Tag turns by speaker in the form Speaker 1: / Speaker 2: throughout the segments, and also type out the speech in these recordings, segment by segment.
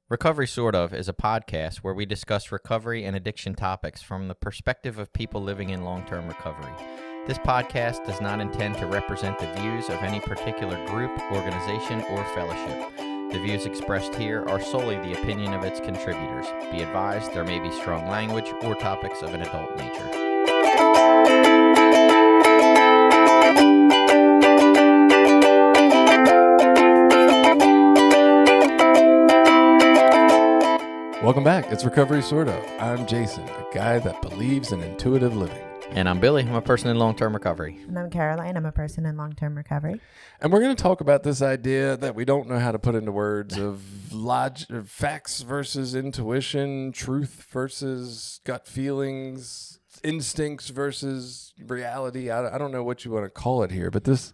Speaker 1: Recovery Sort Of is a podcast where we discuss recovery and addiction topics from the perspective of people living in long-term recovery. This podcast does not intend to represent the views of any particular group, organization, or fellowship. The views expressed here are solely the opinion of its contributors. Be advised there may be strong language or topics of an adult nature.
Speaker 2: Welcome back. It's Recovery Sort Of. I'm Jason, a guy that believes in intuitive living.
Speaker 1: And I'm Billy. I'm a person in long-term recovery.
Speaker 3: And I'm Caroline. I'm a person in long-term recovery.
Speaker 2: And we're going to talk about this idea that we don't know how to put into words of facts versus intuition, truth versus gut feelings, instincts versus reality. I don't know what you want to call it here, but this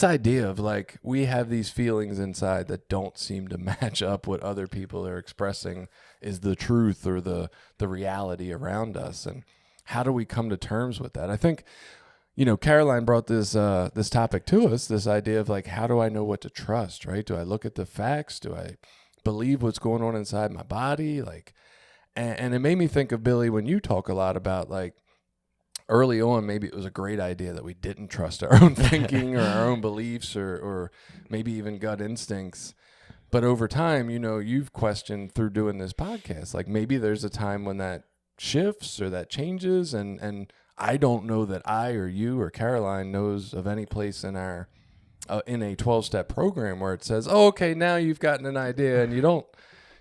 Speaker 2: idea of like we have these feelings inside that don't seem to match up what other people are expressing is the truth or the reality around us. And how do we come to terms with that? I think, Caroline brought this topic to us, this idea of like, how do I know what to trust, right? Do I look at the facts? Do I believe what's going on inside my body? And it made me think of, Billy, when you talk a lot about like, early on, maybe it was a great idea that we didn't trust our own thinking or our own beliefs or maybe even gut instincts. But over time, you've questioned through doing this podcast, like maybe there's a time when that shifts or that changes. And I don't know that I or you or Caroline knows of any place in our in a 12-step program where it says, oh, okay, now you've gotten an idea and you don't,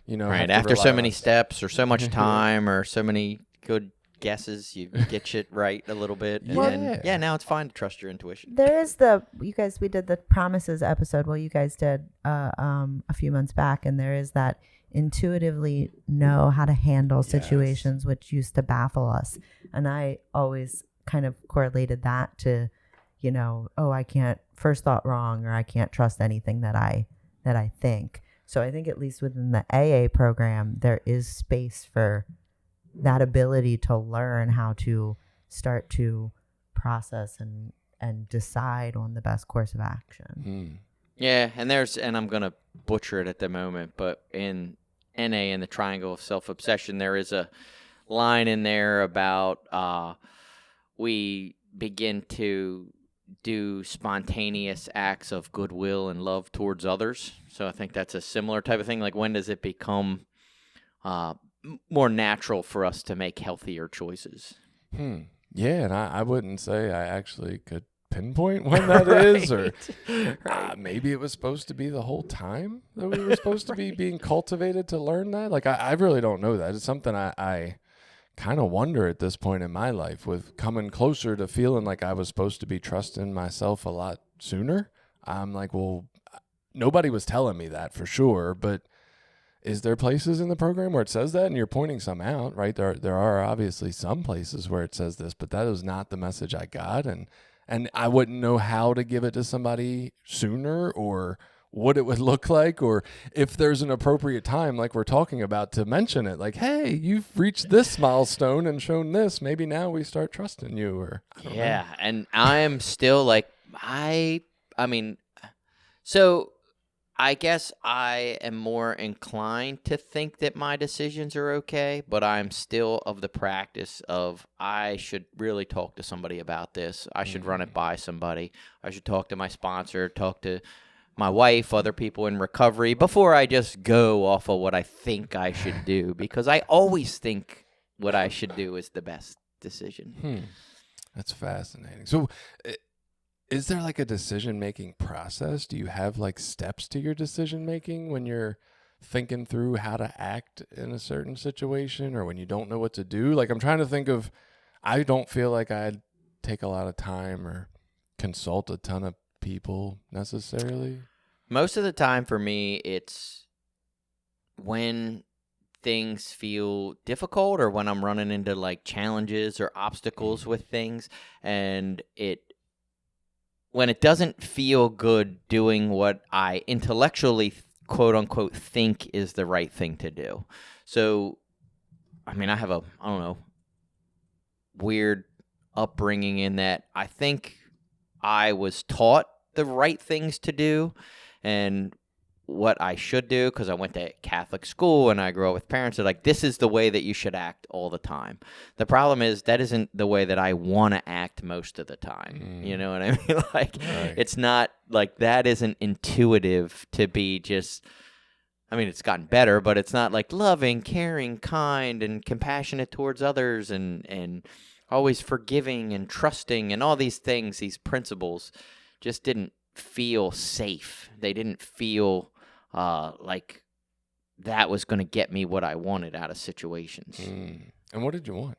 Speaker 1: right. After so many steps or so much time or so many good guesses, you get shit right a little bit, and then now it's fine to trust your intuition.
Speaker 3: There is we did the promises episode. Well, you guys did a few months back, and there is that intuitively know how to handle situations, which used to baffle us. And I always kind of correlated that to, I can't first thought wrong, or I can't trust anything that I think. So I think at least within the AA program, there is space for that ability to learn how to start to process and decide on the best course of action.
Speaker 1: Yeah, and I'm going to butcher it at the moment, but in NA, in the triangle of self-obsession, there is a line in there about we begin to do spontaneous acts of goodwill and love towards others. So I think that's a similar type of thing. Like, when does it become more natural for us to make healthier choices?
Speaker 2: Yeah, and I wouldn't say I actually could pinpoint when that is, or maybe it was supposed to be the whole time that we were supposed to be being cultivated to learn that. Like, I really don't know that. It's something I kind of wonder at this point in my life, with coming closer to feeling like I was supposed to be trusting myself a lot sooner. I'm like, well, nobody was telling me that for sure, but is there places in the program where it says that? And you're pointing some out, right? There are obviously some places where it says this, but that was not the message I got. And I wouldn't know how to give it to somebody sooner, or what it would look like, or if there's an appropriate time, like we're talking about, to mention it. Like, hey, you've reached this milestone and shown this. Maybe now we start trusting you, or I don't know.
Speaker 1: And I am still like, so I guess I am more inclined to think that my decisions are okay, but I'm still of the practice of I should really talk to somebody about this. I should run it by somebody. I should talk to my sponsor, talk to my wife, other people in recovery, before I just go off of what I think I should do, because I always think what I should do is the best decision.
Speaker 2: That's fascinating. So is there like a decision-making process? Do you have like steps to your decision-making when you're thinking through how to act in a certain situation, or when you don't know what to do? Like, I'm trying to think of, I don't feel like I'd take a lot of time or consult a ton of people necessarily.
Speaker 1: Most of the time for me, it's when things feel difficult, or when I'm running into like challenges or obstacles with things, and when it doesn't feel good doing what I intellectually, quote unquote, think is the right thing to do. So, I have weird upbringing in that I think I was taught the right things to do, and what I should do because I went to Catholic school and I grew up with parents that are like, this is the way that you should act all the time. The problem is that isn't the way that I want to act most of the time. You know what I mean? Like, it's not like that isn't intuitive to be just, I mean, it's gotten better, but it's not like loving, caring, kind, and compassionate towards others and always forgiving and trusting and all these things, these principles just didn't feel safe. They didn't feel like that was going to get me what I wanted out of situations.
Speaker 2: And what did you want?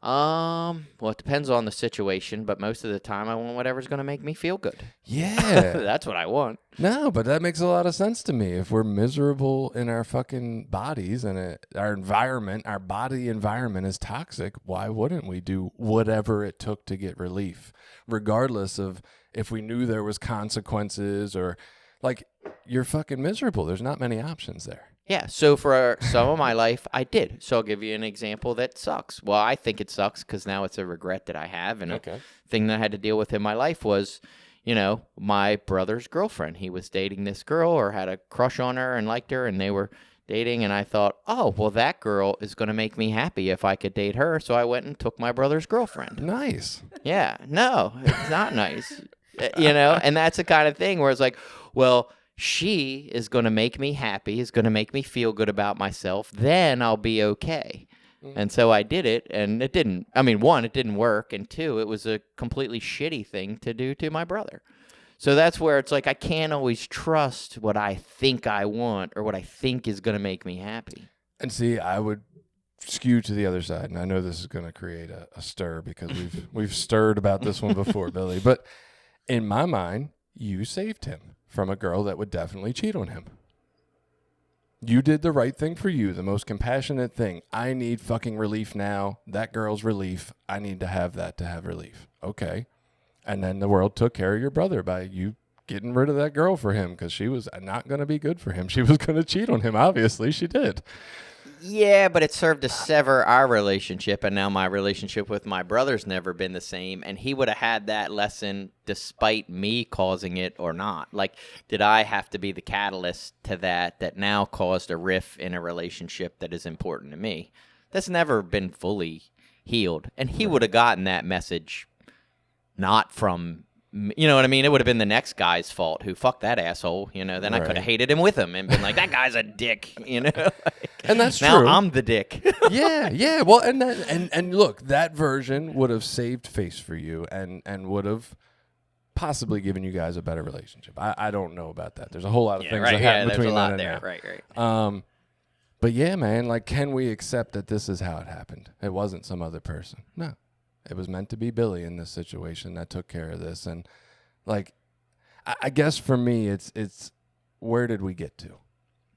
Speaker 1: Well, it depends on the situation, but most of the time I want whatever's going to make me feel good.
Speaker 2: Yeah.
Speaker 1: That's what I want.
Speaker 2: No, but that makes a lot of sense to me. If we're miserable in our fucking bodies and our environment, our body environment is toxic, why wouldn't we do whatever it took to get relief, regardless of if we knew there was consequences or like you're fucking miserable. There's not many options there.
Speaker 1: Yeah, so for some of my life, I did. So I'll give you an example that sucks. Well, I think it sucks because now it's a regret that I have. And a thing that I had to deal with in my life was, you know, my brother's girlfriend. He was dating this girl or had a crush on her and liked her, and they were dating. And I thought, oh, well, that girl is going to make me happy if I could date her. So I went and took my brother's girlfriend.
Speaker 2: Nice.
Speaker 1: Yeah, no, it's not nice. You know, and that's the kind of thing where it's like, well, she is going to make me happy, is going to make me feel good about myself, then I'll be okay. And so I did it, and it didn't, I mean, one, it didn't work, and two, it was a completely shitty thing to do to my brother. So that's where it's like I can't always trust what I think I want or what I think is going to make me happy.
Speaker 2: And see, I would skew to the other side, and I know this is going to create a stir because we've stirred about this one before, Billy, but in my mind, you saved him from a girl that would definitely cheat on him. You did the right thing for you, the most compassionate thing. I need fucking relief now. That girl's relief. I need to have that to have relief. Okay. And then the world took care of your brother by you getting rid of that girl for him because she was not going to be good for him. She was going to cheat on him. Obviously, she did.
Speaker 1: Yeah, but it served to sever our relationship, and now my relationship with my brother's never been the same, and he would have had that lesson despite me causing it or not. Like, did I have to be the catalyst to that now caused a rift in a relationship that is important to me? That's never been fully healed, and he would have gotten that message not from, you know what I mean? It would have been the next guy's fault who fucked that asshole, you know, then I could have hated him with him and been like, that guy's a dick, you know?
Speaker 2: And that's
Speaker 1: now
Speaker 2: true.
Speaker 1: I'm the dick.
Speaker 2: Yeah. Well, and look, that version would have saved face for you and would have possibly given you guys a better relationship. I don't know about that. There's a whole lot of things that happen between that and
Speaker 1: there.
Speaker 2: now.
Speaker 1: Right.
Speaker 2: But yeah, man, like, can we accept that this is how it happened? It wasn't some other person. No. It was meant to be Billy in this situation that took care of this. And like, I guess for me, it's where did we get to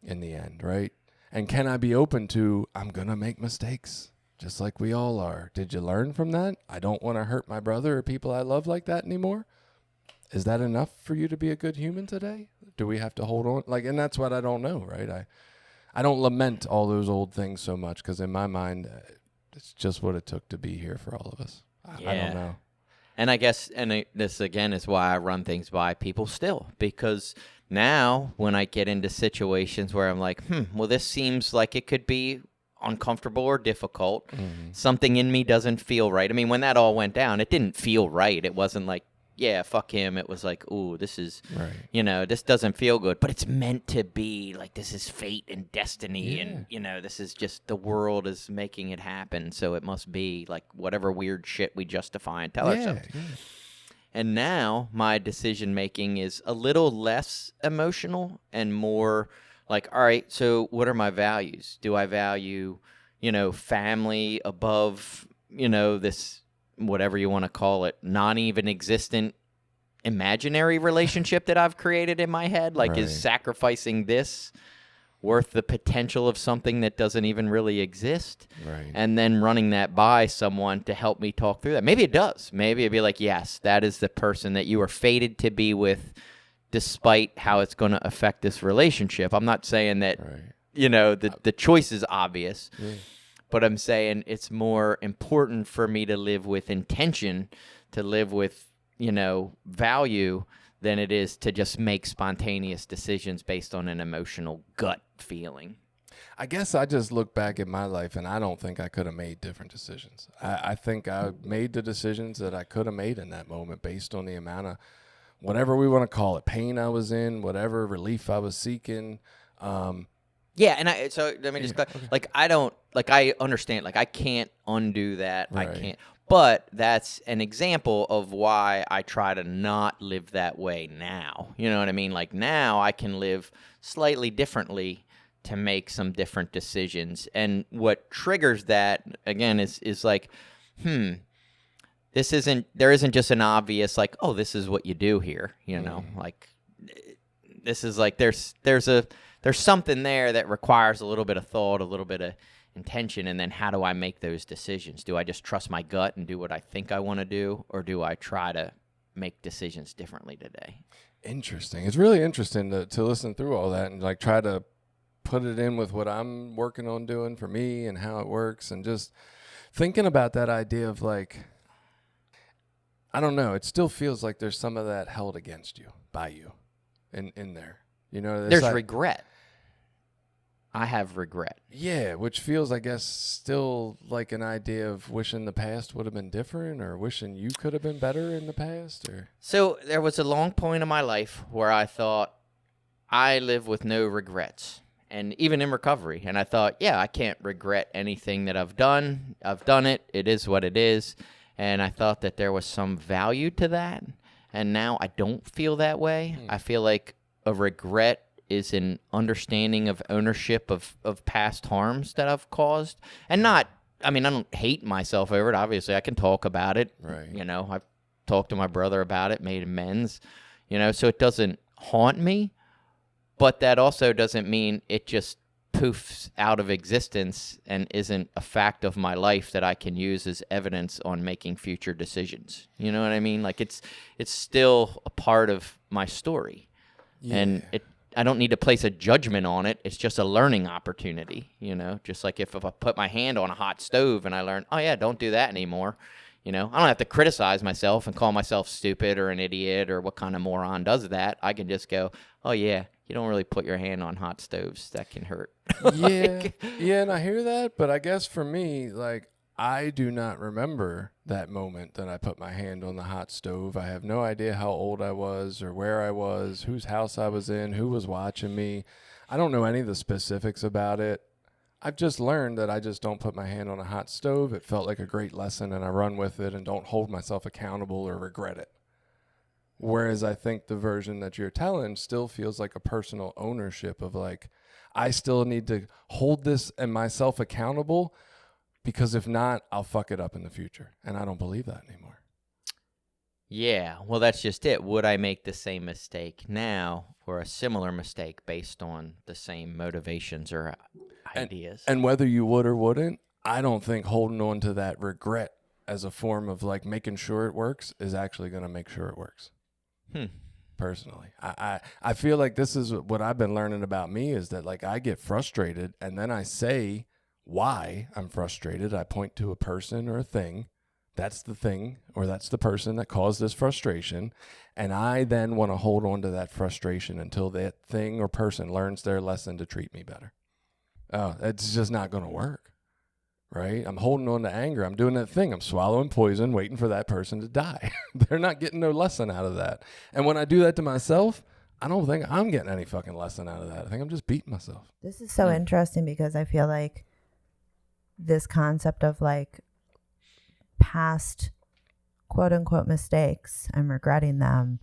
Speaker 2: in the end, right? And can I be open to, I'm going to make mistakes just like we all are. Did you learn from that? I don't want to hurt my brother or people I love like that anymore. Is that enough for you to be a good human today? Do we have to hold on? Like, and that's what I don't know, right? I don't lament all those old things so much because in my mind, it's just what it took to be here for all of us. I don't know.
Speaker 1: And I guess, this again is why I run things by people still, because now when I get into situations where I'm like, well, this seems like it could be uncomfortable or difficult. Something in me doesn't feel right. I mean, when that all went down, it didn't feel right. It wasn't like, yeah, fuck him. It was like, ooh, this is, you know, this doesn't feel good, but it's meant to be. Like, this is fate and destiny, and, you know, this is just the world is making it happen, so it must be, like, whatever weird shit we justify and tell ourselves. And now my decision-making is a little less emotional and more like, all right, so what are my values? Do I value, you know, family above, you know, this, whatever you want to call it, non-even existent imaginary relationship that I've created in my head? Like, is sacrificing this worth the potential of something that doesn't even really exist? And then running that by someone to help me talk through that. Maybe it does. Maybe it'd be like, yes, that is the person that you are fated to be with despite how it's going to affect this relationship. I'm not saying that, you know, the choice is obvious. But I'm saying it's more important for me to live with intention, to live with, you know, value than it is to just make spontaneous decisions based on an emotional gut feeling.
Speaker 2: I guess I just look back at my life and I don't think I could have made different decisions. I think I made the decisions that I could have made in that moment based on the amount of whatever we want to call it, pain I was in, whatever relief I was seeking.
Speaker 1: Yeah, and so let me just I understand, like I can't undo that.
Speaker 2: Right.
Speaker 1: I can't. But that's an example of why I try to not live that way now. You know what I mean? Like now I can live slightly differently to make some different decisions. And what triggers that again is like, there isn't just an obvious like, oh, this is what you do here, you know? Like this is like there's something there that requires a little bit of thought, a little bit of intention, and then how do I make those decisions? Do I just trust my gut and do what I think I want to do, or do I try to make decisions differently today?
Speaker 2: Interesting. It's really interesting to listen through all that and like try to put it in with what I'm working on doing for me and how it works, and just thinking about that idea of like, I don't know, it still feels like there's some of that held against you by you in there. You know,
Speaker 1: there's regret. I have regret.
Speaker 2: Yeah, which feels, I guess, still like an idea of wishing the past would have been different, or wishing you could have been better in the past. Or
Speaker 1: so there was a long point in my life where I thought I live with no regrets, and even in recovery. And I thought, yeah, I can't regret anything that I've done. I've done it. It is what it is. And I thought that there was some value to that. And now I don't feel that way. I feel like a regret is an understanding of ownership of past harms that I've caused. And not, I mean, I don't hate myself over it. Obviously, I can talk about it.
Speaker 2: Right.
Speaker 1: You know, I've talked to my brother about it, made amends, you know, so it doesn't haunt me. But that also doesn't mean it just poofs out of existence and isn't a fact of my life that I can use as evidence on making future decisions. You know what I mean? Like it's still a part of my story.
Speaker 2: Yeah.
Speaker 1: And I don't need to place a judgment on it. It's just a learning opportunity, you know, just like if I put my hand on a hot stove and I learn, oh yeah, don't do that anymore. You know, I don't have to criticize myself and call myself stupid or an idiot or what kind of moron does that. I can just go, oh yeah, you don't really put your hand on hot stoves. That can hurt.
Speaker 2: Yeah. Yeah, and I hear that, but I guess for me, like, I do not remember that moment that I put my hand on the hot stove. I have no idea how old I was or where I was, whose house I was in, who was watching me. I don't know any of the specifics about it. I've just learned that I just don't put my hand on a hot stove. It felt like a great lesson, and I run with it and don't hold myself accountable or regret it. Whereas I think the version that you're telling still feels like a personal ownership of like, I still need to hold this and myself accountable, because if not, I'll fuck it up in the future. And I don't believe that anymore.
Speaker 1: Yeah, well, that's just it. Would I make the same mistake now or a similar mistake based on the same motivations or ideas?
Speaker 2: And whether you would or wouldn't, I don't think holding on to that regret as a form of like making sure it works is actually going to make sure it works. Personally, I feel like this is what I've been learning about me, is that like I get frustrated and then I say why I'm frustrated. I point to a person or a thing. That's the thing, or that's the person that caused this frustration. And I then want to hold on to that frustration until that thing or person learns their lesson to treat me better. Oh, it's just not going to work, right? I'm holding on to anger. I'm doing that thing. I'm swallowing poison, waiting for that person to die. They're not getting no lesson out of that. And when I do that to myself, I don't think I'm getting any fucking lesson out of that. I think I'm just beating myself.
Speaker 3: This is so interesting because I feel like this concept of like past quote unquote mistakes and regretting them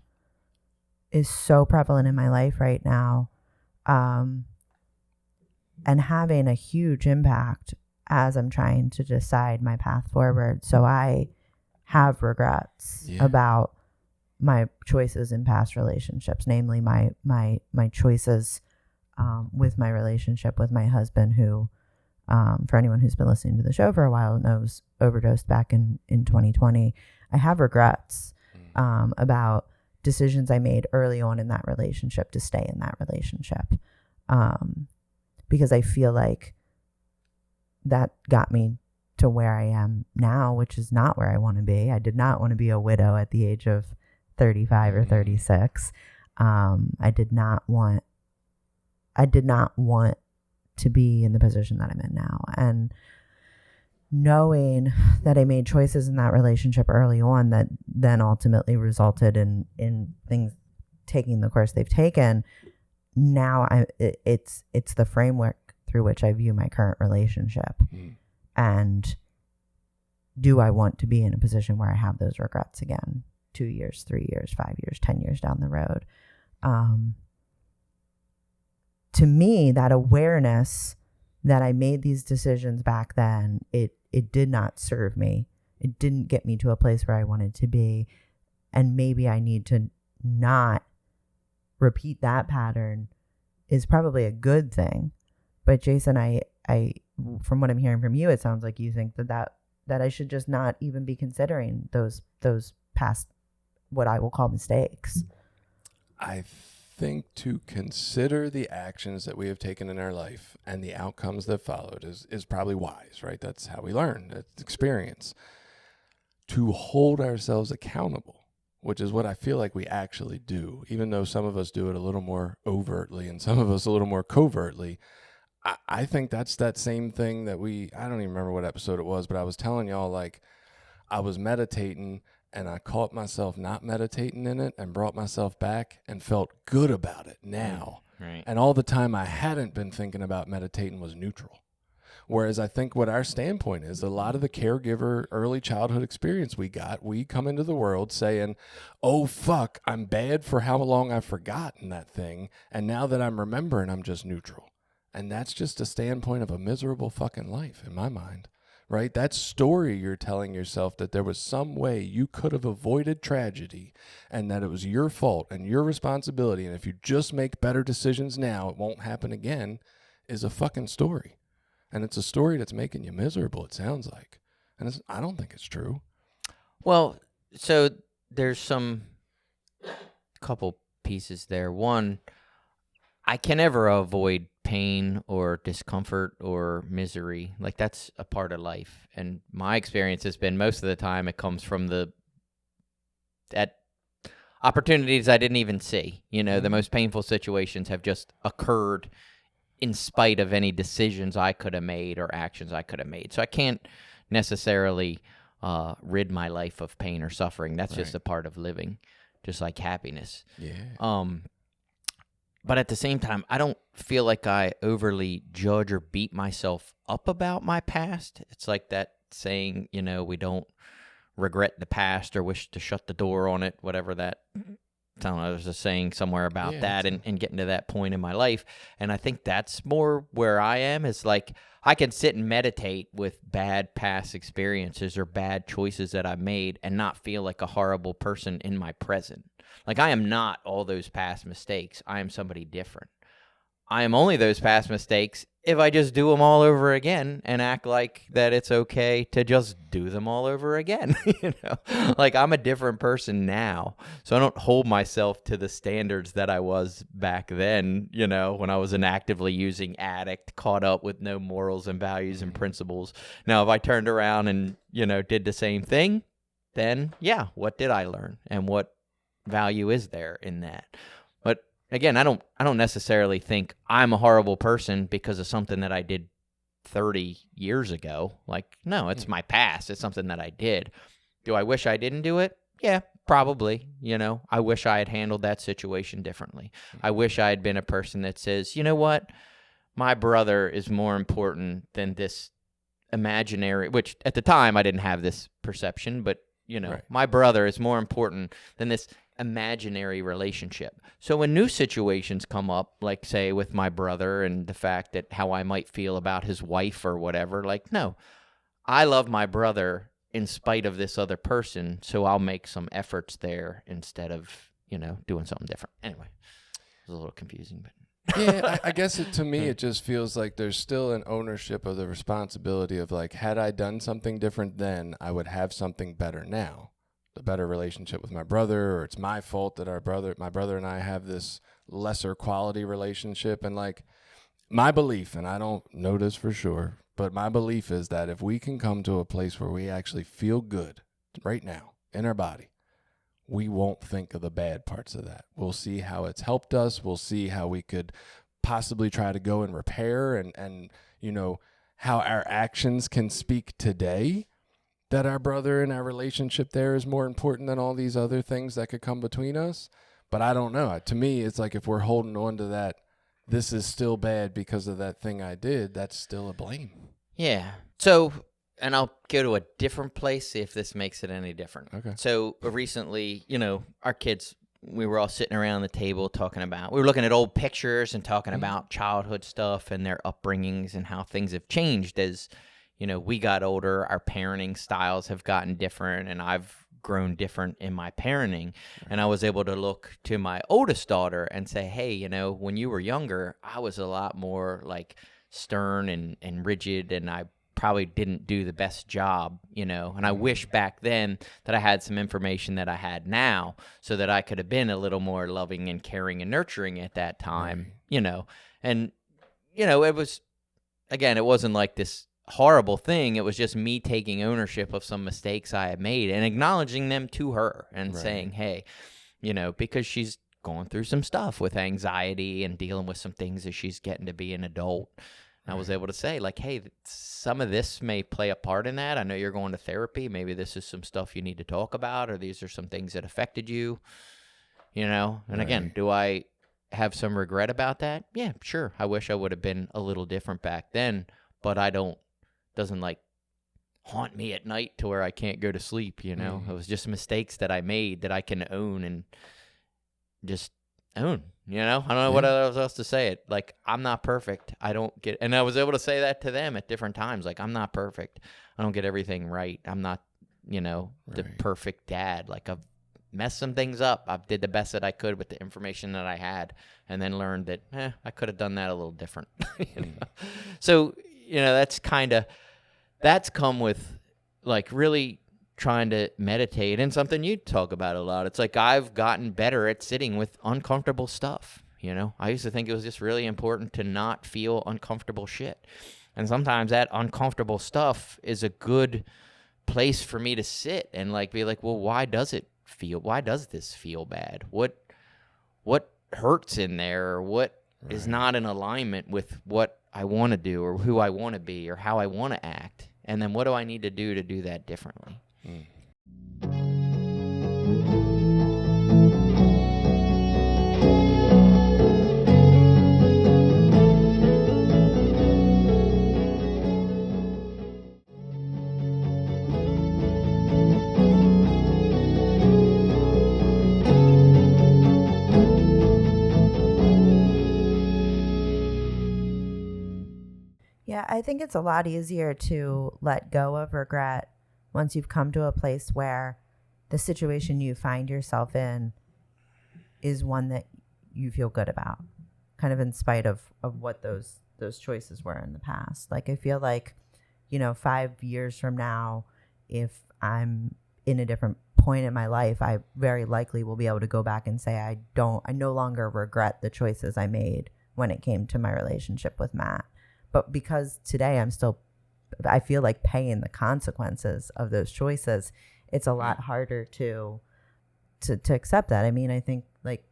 Speaker 3: is so prevalent in my life right now, and having a huge impact as I'm trying to decide my path forward. So I have regrets about my choices in past relationships, namely my choices with my relationship with my husband, who for anyone who's been listening to the show for a while knows overdosed back in 2020. I have regrets about decisions I made early on in that relationship to stay in that relationship, because I feel like that got me to where I am now, which is not where I want to be. I did not want to be a widow at the age of 35 or 36. I did not want to be in the position that I'm in now. And knowing that I made choices in that relationship early on that then ultimately resulted in things taking the course they've taken, now it's the framework through which I view my current relationship. And do I want to be in a position where I have those regrets again 2 years, 3 years, 5 years, 10 years down the road? To me, that awareness that I made these decisions back then, it did not serve me. It didn't get me to a place where I wanted to be. And maybe I need to not repeat that pattern is probably a good thing. But Jason, I from what I'm hearing from you, it sounds like you think that I should just not even be considering those past, what I will call, mistakes.
Speaker 2: I think to consider the actions that we have taken in our life and the outcomes that followed is probably wise, right? That's how we learn. That's experience. To hold ourselves accountable, which is what I feel like we actually do, even though some of us do it a little more overtly and some of us a little more covertly. I think that's that same thing that I don't even remember what episode it was, but I was telling y'all, like, I was meditating and I caught myself not meditating in it and brought myself back and felt good about it now.
Speaker 1: Right.
Speaker 2: And all the time I hadn't been thinking about meditating was neutral. Whereas I think what our standpoint is, a lot of the caregiver early childhood experience we come into the world saying, oh, fuck, I'm bad for how long I've forgotten that thing. And now that I'm remembering, I'm just neutral. And that's just a standpoint of a miserable fucking life in my mind. Right? That story you're telling yourself that there was some way you could have avoided tragedy and that it was your fault and your responsibility. And if you just make better decisions now, it won't happen again, is a fucking story. And it's a story that's making you miserable, it sounds like. And I don't think it's true.
Speaker 1: Well, so there's some couple pieces there. One, I can never avoid pain or discomfort or misery. Like, that's a part of life. And my experience has been most of the time it comes from at opportunities I didn't even see. You know, the most painful situations have just occurred in spite of any decisions I could have made or actions I could have made. So I can't necessarily rid my life of pain or suffering. That's just a part of living, just like happiness.
Speaker 2: Yeah.
Speaker 1: But at the same time, I don't feel like I overly judge or beat myself up about my past. It's like that saying, you know, we don't regret the past or wish to shut the door on it, whatever that, I don't know, there's a saying somewhere about that and getting to that point in my life. And I think that's more where I am, is like I can sit and meditate with bad past experiences or bad choices that I've made and not feel like a horrible person in my present. Like, I am not all those past mistakes. I am somebody different. I am only those past mistakes if I just do them all over again and act like that it's okay to just do them all over again. You know, like, I'm a different person now. So I don't hold myself to the standards that I was back then, you know, when I was an actively using addict, caught up with no morals and values and principles. Now, if I turned around and, you know, did the same thing, then yeah, what did I learn and what value is there in that? But again, I don't necessarily think I'm a horrible person because of something that I did 30 years ago. Like, no, it's my past. It's something that I did. Do I wish I didn't do it? Yeah, probably. You know, I wish I had handled that situation differently. I wish I had been a person that says, you know what, my brother is more important than this imaginary, which at the time I didn't have this perception, but you know, my brother is more important than this imaginary relationship. So when new situations come up, like say with my brother and the fact that how I might feel about his wife or whatever, like, no, I love my brother in spite of this other person, so I'll make some efforts there instead of, you know, doing something different. Anyway, it was a little confusing, but
Speaker 2: Yeah, I guess to me, it just feels like there's still an ownership of the responsibility of, like, had I done something different then, I would have something better now. A better relationship with my brother, or it's my fault that my brother and I have this lesser quality relationship. And like, my belief, and I don't know this for sure, but my belief is that if we can come to a place where we actually feel good right now in our body, we won't think of the bad parts of that. We'll see how it's helped us. We'll see how we could possibly try to go and repair and how our actions can speak today, that our brother and our relationship there is more important than all these other things that could come between us. But I don't know. To me, it's like if we're holding on to that, this is still bad because of that thing I did, that's still a blame.
Speaker 1: Yeah. So, and I'll go to a different place, see if this makes it any different.
Speaker 2: Okay.
Speaker 1: So recently, our kids, we were all sitting around the table we were looking at old pictures and talking about childhood stuff and their upbringings and how things have changed as, we got older, our parenting styles have gotten different, and I've grown different in my parenting. And I was able to look to my oldest daughter and say, hey, when you were younger, I was a lot more like stern and rigid, and I probably didn't do the best job, and I wish back then that I had some information that I had now so that I could have been a little more loving and caring and nurturing at that time, and, it was, again, it wasn't like this horrible thing. It was just me taking ownership of some mistakes I had made and acknowledging them to her and saying, hey, because she's going through some stuff with anxiety and dealing with some things as she's getting to be an adult. I was able to say, like, hey, some of this may play a part in that. I know you're going to therapy. Maybe this is some stuff you need to talk about, or these are some things that affected you, And again, do I have some regret about that? Yeah, sure. I wish I would have been a little different back then, but doesn't like haunt me at night to where I can't go to sleep, It was just mistakes that I made that I can own and just own. I don't know what else to say it. Like, I'm not perfect. I don't get, and I was able to say that to them at different times. Like, I'm not perfect. I don't get everything right. I'm not, the perfect dad. Like, I've messed some things up. I did the best that I could with the information that I had, and then learned that, I could have done that a little different. So, that's come with like really trying to meditate, and something you talk about a lot. It's like I've gotten better at sitting with uncomfortable stuff. I used to think it was just really important to not feel uncomfortable shit. And sometimes that uncomfortable stuff is a good place for me to sit and like be like, well, why does this feel bad? What hurts in there, or what is not in alignment with what I want to do or who I want to be or how I want to act? And then what do I need to do that differently?
Speaker 3: Yeah, I think it's a lot easier to let go of regret once you've come to a place where the situation you find yourself in is one that you feel good about, kind of in spite of what those choices were in the past. Like, I feel like, 5 years from now, if I'm in a different point in my life, I very likely will be able to go back and say, I no longer regret the choices I made when it came to my relationship with Matt. But because today I feel like paying the consequences of those choices, it's a lot harder to accept that. I mean, I think like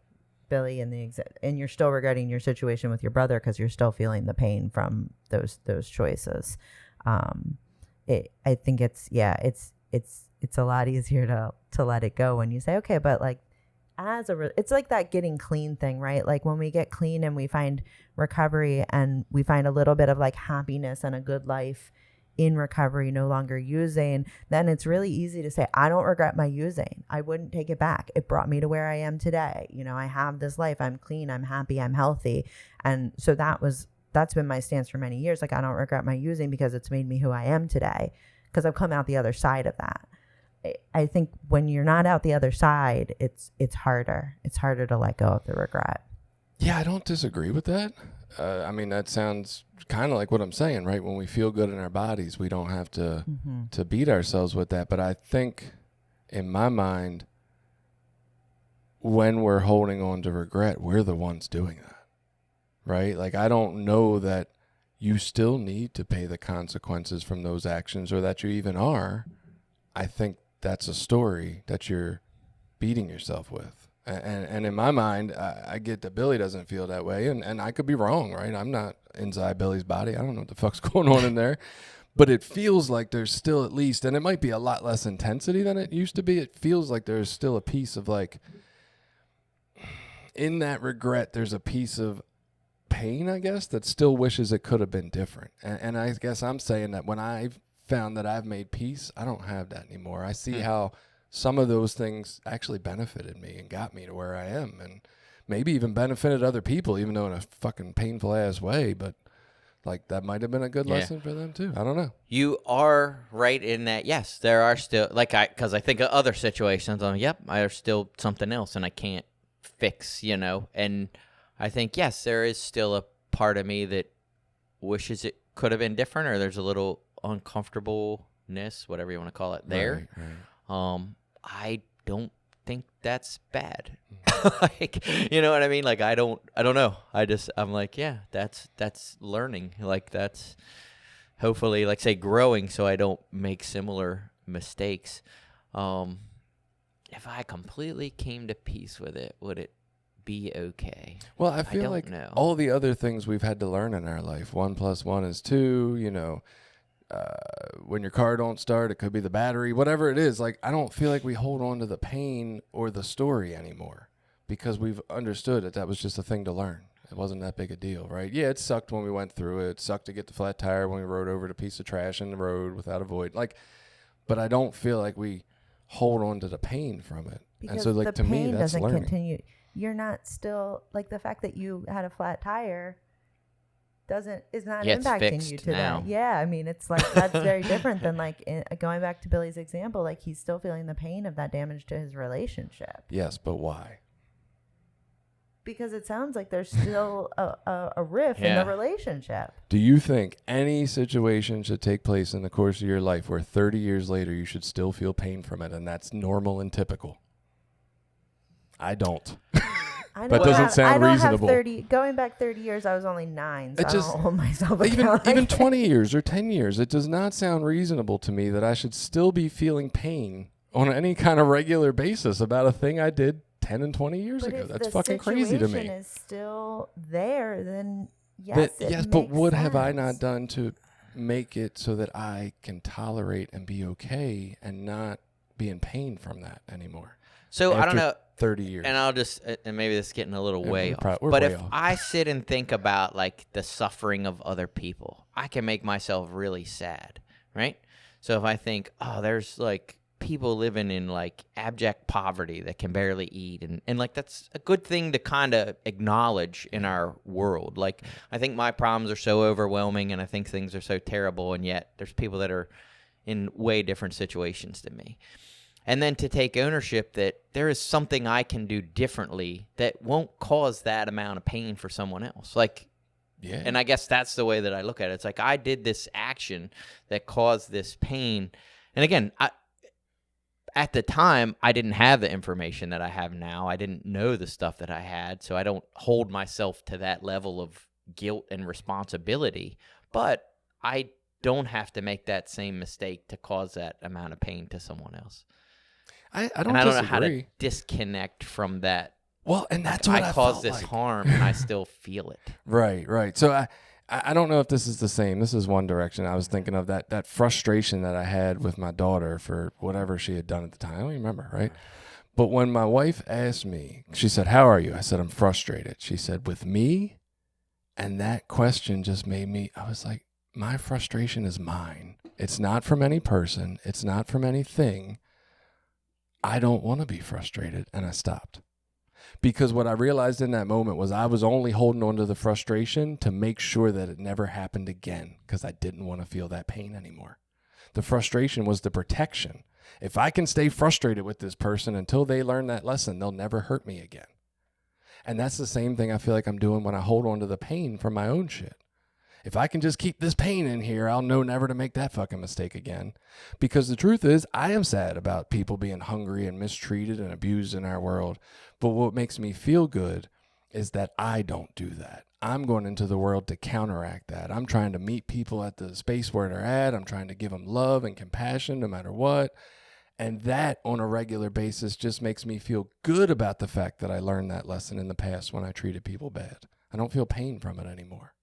Speaker 3: Billy and you're still regretting your situation with your brother because you're still feeling the pain from those choices. I think it's a lot easier to let it go when you say, okay, but like it's like that getting clean thing, right? Like when we get clean and we find recovery and we find a little bit of like happiness and a good life in recovery, no longer using, then it's really easy to say, I don't regret my using. I wouldn't take it back. It brought me to where I am today. I have this life. I'm clean. I'm happy. I'm healthy. And so that's been my stance for many years. Like, I don't regret my using because it's made me who I am today, because I've come out the other side of that. I think when you're not out the other side, it's harder. It's harder to let go of the regret.
Speaker 2: Yeah, I don't disagree with that. I mean, that sounds kind of like what I'm saying, right? When we feel good in our bodies, we don't have to beat ourselves with that. But I think, in my mind, when we're holding on to regret, we're the ones doing that, right? Like, I don't know that you still need to pay the consequences from those actions, or that you even are. I think that's a story that you're beating yourself with. And in my mind, I get that Billy doesn't feel that way, and I could be wrong, right? I'm not inside Billy's body. I don't know what the fuck's going on in there. But it feels like there's still at least, and it might be a lot less intensity than it used to be. It feels like there's still a piece of like, in that regret, there's a piece of pain, I guess, that still wishes it could have been different. And I guess I'm saying that when I've found that I've made peace, I don't have that anymore. I see how some of those things actually benefited me and got me to where I am, and maybe even benefited other people, even though in a fucking painful ass way. But like, that might have been a good lesson for them too. I don't know.
Speaker 1: You are right in that. Yes, there are still, like, because I think of other situations. There's still something else, and I can't fix, And I think, yes, there is still a part of me that wishes it could have been different, or there's a little uncomfortableness, whatever you want to call it, there.
Speaker 2: Right.
Speaker 1: I don't think that's bad. Like, you know what I mean? Like, I don't know. I'm like, yeah, that's learning. Like, that's hopefully, like, say, growing, so I don't make similar mistakes. If I completely came to peace with it, would it be okay?
Speaker 2: Well, I feel
Speaker 1: don't
Speaker 2: like
Speaker 1: know.
Speaker 2: all the other things we've had to learn in our life, 1 + 1 is 2, when your car don't start, it could be the battery, whatever it is. Like, I don't feel like we hold on to the pain or the story anymore because we've understood that was just a thing to learn. It wasn't that big a deal, right? Yeah, it sucked when we went through it. It sucked to get the flat tire when we rode over a piece of trash in the road without a void. Like, but I don't feel like we hold on to the pain from it.
Speaker 3: Because
Speaker 2: and so, like,
Speaker 3: the
Speaker 2: to me,
Speaker 3: pain
Speaker 2: that's
Speaker 3: doesn't
Speaker 2: learning.
Speaker 3: continue. You're not still, like, the fact that you had a flat tire is not
Speaker 1: Yeah, it's
Speaker 3: impacting
Speaker 1: fixed
Speaker 3: you to
Speaker 1: now.
Speaker 3: that. Yeah, I mean, it's like, that's very different than, like, going back to Billy's example, like, he's still feeling the pain of that damage to his relationship.
Speaker 2: Yes, but why?
Speaker 3: Because it sounds like there's still a rift in the relationship.
Speaker 2: Do you think any situation should take place in the course of your life where 30 years later you should still feel pain from it, and that's normal and typical? I don't. That doesn't sound reasonable.
Speaker 3: Going back 30 years, I was only 9, so I don't hold myself
Speaker 2: even
Speaker 3: accountable.
Speaker 2: 20 years or 10 years, it does not sound reasonable to me that I should still be feeling pain on any kind of regular basis about a thing I did 10 and 20 years ago. That's fucking crazy to me.
Speaker 3: If the situation is still there, then yes,
Speaker 2: but what have I
Speaker 3: sense.
Speaker 2: not done to make it so that I can tolerate and be okay and not be in pain from that anymore?
Speaker 1: So I don't know.
Speaker 2: 30 years.
Speaker 1: And I'll just, and maybe this is getting a little way off.
Speaker 2: We're
Speaker 1: but
Speaker 2: way
Speaker 1: if
Speaker 2: off.
Speaker 1: I sit and think about, like, the suffering of other people, I can make myself really sad, right? So if I think, oh, there's, like, people living in, like, abject poverty that can barely eat, and like, that's a good thing to kind of acknowledge in our world. Like, I think my problems are so overwhelming, and I think things are so terrible, and yet there's people that are in way different situations than me. And then to take ownership that there is something I can do differently that won't cause that amount of pain for someone else. Like,
Speaker 2: yeah.
Speaker 1: And I guess that's the way that I look at it. It's like, I did this action that caused this pain. And again, at the time, I didn't have the information that I have now. I didn't know the stuff that I had. So I don't hold myself to that level of guilt and responsibility. But I don't have to make that same mistake to cause that amount of pain to someone else.
Speaker 2: I don't
Speaker 1: know how to disconnect from that.
Speaker 2: Well, and that's what I
Speaker 1: caused
Speaker 2: felt
Speaker 1: this
Speaker 2: like.
Speaker 1: harm, and I still feel it.
Speaker 2: Right. So I don't know if this is the same. This is one direction. I was thinking of that frustration that I had with my daughter for whatever she had done at the time. I don't even remember, right? But when my wife asked me, she said, "How are you?" I said, "I'm frustrated." She said, "With me?" And that question just made me, I was like, my frustration is mine. It's not from any person. It's not from anything. I don't want to be frustrated. And I stopped. Because what I realized in that moment was I was only holding on to the frustration to make sure that it never happened again, because I didn't want to feel that pain anymore. The frustration was the protection. If I can stay frustrated with this person until they learn that lesson, they'll never hurt me again. And that's the same thing I feel like I'm doing when I hold on to the pain from my own shit. If I can just keep this pain in here, I'll know never to make that fucking mistake again. Because the truth is, I am sad about people being hungry and mistreated and abused in our world. But what makes me feel good is that I don't do that. I'm going into the world to counteract that. I'm trying to meet people at the space where they're at. I'm trying to give them love and compassion no matter what. And that on a regular basis just makes me feel good about the fact that I learned that lesson in the past when I treated people bad. I don't feel pain from it anymore.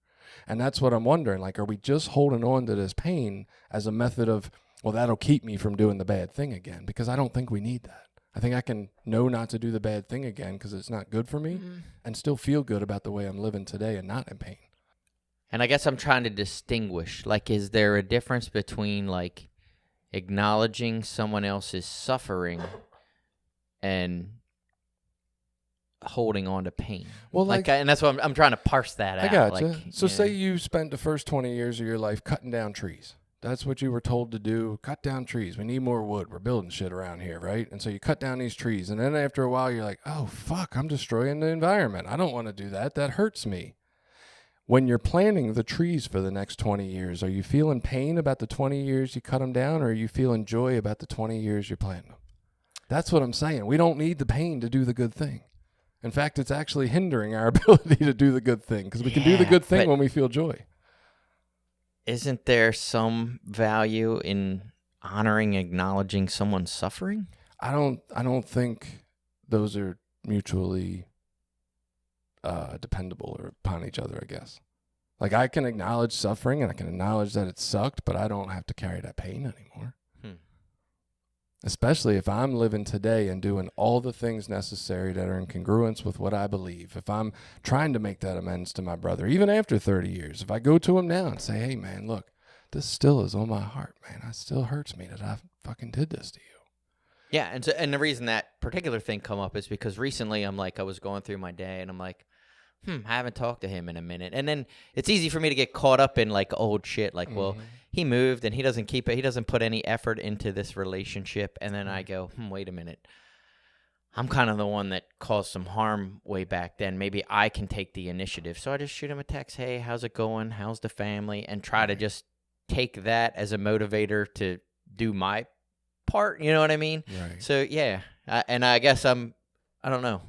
Speaker 2: And that's what I'm wondering. Like, are we just holding on to this pain as a method of, well, that'll keep me from doing the bad thing again? Because I don't think we need that. I think I can know not to do the bad thing again because it's not good for me and still feel good about the way I'm living today and not in pain.
Speaker 1: And I guess I'm trying to distinguish, like, is there a difference between, like, acknowledging someone else's suffering and holding on to pain?
Speaker 2: Well, like,
Speaker 1: and that's what I'm trying to parse that out.
Speaker 2: I gotcha.
Speaker 1: Like,
Speaker 2: So say you spent the first 20 years of your life cutting down trees. That's what you were told to do. Cut down trees. We need more wood. We're building shit around here, right? And so you cut down these trees. And then after a while, you're like, oh, fuck, I'm destroying the environment. I don't want to do that. That hurts me. When you're planting the trees for the next 20 years, are you feeling pain about the 20 years you cut them down, or are you feeling joy about the 20 years you're planting them? That's what I'm saying. We don't need the pain to do the good thing. In fact, it's actually hindering our ability to do the good thing because we can do the good thing when we feel joy.
Speaker 1: Isn't there some value in honoring, acknowledging someone's suffering?
Speaker 2: I don't think those are mutually dependable or upon each other, I guess. Like, I can acknowledge suffering and I can acknowledge that it sucked, but I don't have to carry that pain anymore. Especially if I'm living today and doing all the things necessary that are in congruence with what I believe. If I'm trying to make that amends to my brother, even after 30 years, if I go to him now and say, hey, man, look, this still is on my heart, man. It still hurts me that I fucking did this to you.
Speaker 1: Yeah, and the reason that particular thing come up is because recently I was going through my day and I'm like, I haven't talked to him in a minute. And then it's easy for me to get caught up in, like, old shit. Like, well, he moved and he doesn't keep it. He doesn't put any effort into this relationship. And then I go, wait a minute. I'm kind of the one that caused some harm way back then. Maybe I can take the initiative. So I just shoot him a text. Hey, how's it going? How's the family? And try to just take that as a motivator to do my part. You know what I mean?
Speaker 2: Right.
Speaker 1: So, yeah. And I guess I don't know.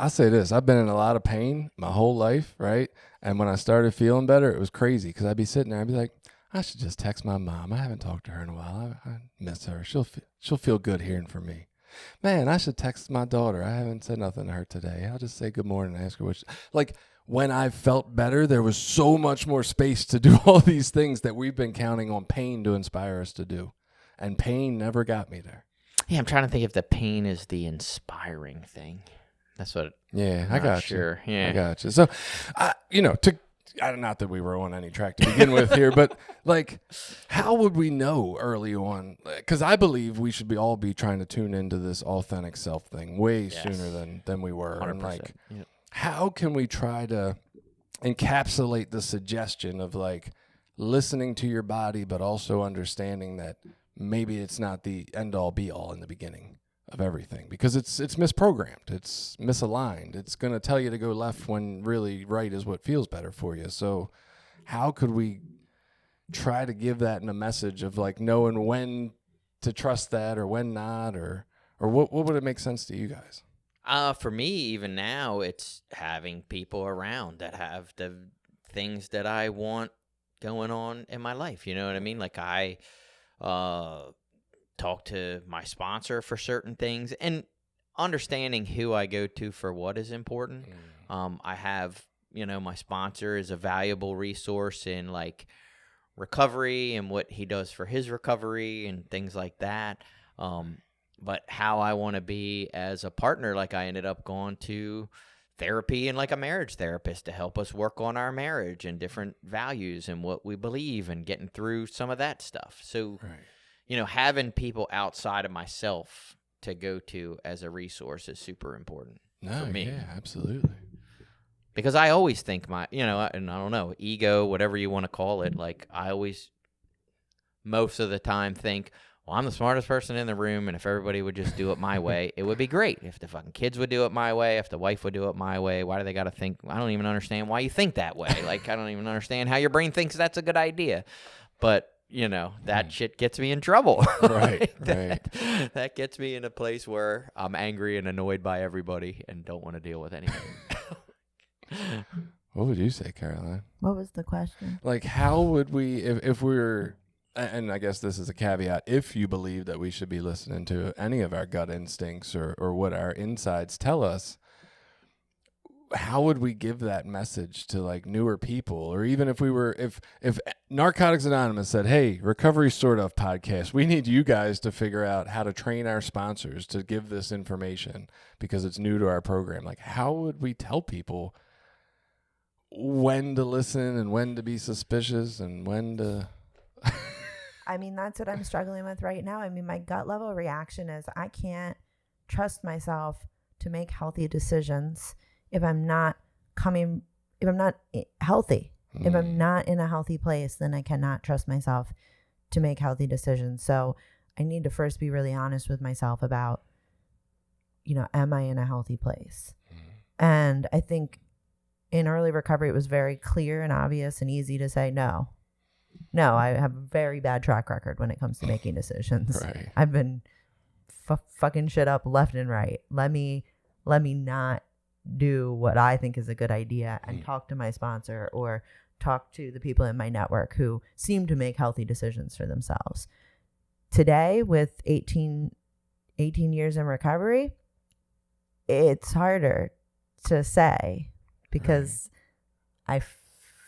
Speaker 2: I say this, I've been in a lot of pain my whole life, right? And when I started feeling better, it was crazy because I'd be sitting there, I'd be like, I should just text my mom. I haven't talked to her in a while. I miss her. She'll feel good hearing from me. Man, I should text my daughter. I haven't said nothing to her today. I'll just say good morning and ask her what she... Like, when I felt better, there was so much more space to do all these things that we've been counting on pain to inspire us to do. And pain never got me there.
Speaker 1: Yeah, I'm trying to think if the pain is the inspiring thing. That's what.
Speaker 2: I got
Speaker 1: sure.
Speaker 2: you.
Speaker 1: Yeah,
Speaker 2: I got you. So, not that we were on any track to begin with here, but like, how would we know early on? Because I believe we should all be trying to tune into this authentic self thing way sooner than we were.
Speaker 1: 100%.
Speaker 2: And like, how can we try to encapsulate the suggestion of like listening to your body, but also understanding that maybe it's not the end all be all in the beginning of everything, because it's misprogrammed, it's misaligned, it's going to tell you to go left when really right is what feels better for you. So how could we try to give that in a message of like knowing when to trust that or when not, or what would it make sense to you guys?
Speaker 1: For me, even now, it's having people around that have the things that I want going on in my life. You know what I mean? Like, I talk to my sponsor for certain things, and understanding who I go to for what is important. I have, my sponsor is a valuable resource in like recovery and what he does for his recovery and things like that. But how I want to be as a partner, like I ended up going to therapy and like a marriage therapist to help us work on our marriage and different values and what we believe and getting through some of that stuff. So, having people outside of myself to go to as a resource is super important for me.
Speaker 2: Yeah, absolutely.
Speaker 1: Because I always think and I don't know, ego, whatever you want to call it, like I always, most of the time think, well, I'm the smartest person in the room, and if everybody would just do it my way, it would be great. If the fucking kids would do it my way, if the wife would do it my way, why do they got to think? I don't even understand why you think that way. Like, I don't even understand how your brain thinks that's a good idea. But, that shit gets me in trouble.
Speaker 2: Right,
Speaker 1: That gets me in a place where I'm angry and annoyed by everybody and don't want to deal with anything.
Speaker 2: What would you say, Caroline?
Speaker 3: What was the question?
Speaker 2: Like, how would we, if we were and I guess this is a caveat, if you believe that we should be listening to any of our gut instincts or what our insides tell us, how would we give that message to like newer people? Or even if we were, if Narcotics Anonymous said, hey, Recovery Sort Of podcast, we need you guys to figure out how to train our sponsors to give this information because it's new to our program. Like, how would we tell people when to listen and when to be suspicious and when to...
Speaker 3: I mean, that's what I'm struggling with right now. I mean, my gut level reaction is I can't trust myself to make healthy decisions if I'm not healthy. If I'm not in a healthy place, then I cannot trust myself to make healthy decisions. So I need to first be really honest with myself about, am I in a healthy place? And I think in early recovery, it was very clear and obvious and easy to say no. No, I have a very bad track record when it comes to making decisions.
Speaker 2: Right.
Speaker 3: I've been fucking shit up left and right. Let me not do what I think is a good idea and talk to my sponsor or talk to the people in my network who seem to make healthy decisions for themselves. Today, with 18 years in recovery, it's harder to say because I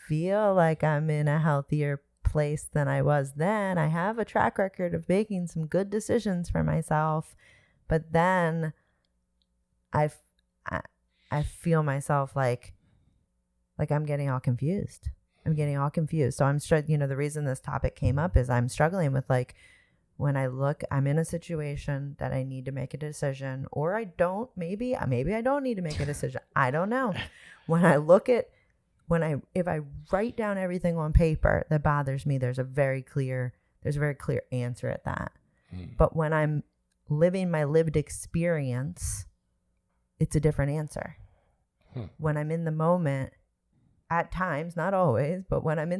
Speaker 3: feel like I'm in a healthier place than I was then. I have a track record of making some good decisions for myself, but then I feel myself like I'm getting all confused. So I'm the reason this topic came up is I'm struggling with like when I'm in a situation that I need to make a decision or I don't, maybe I don't need to make a decision. I don't know. If I write down everything on paper that bothers me, there's a very clear answer at that. But when I'm living my lived experience, it's a different answer. When I'm in the moment, at times, not always, but when I'm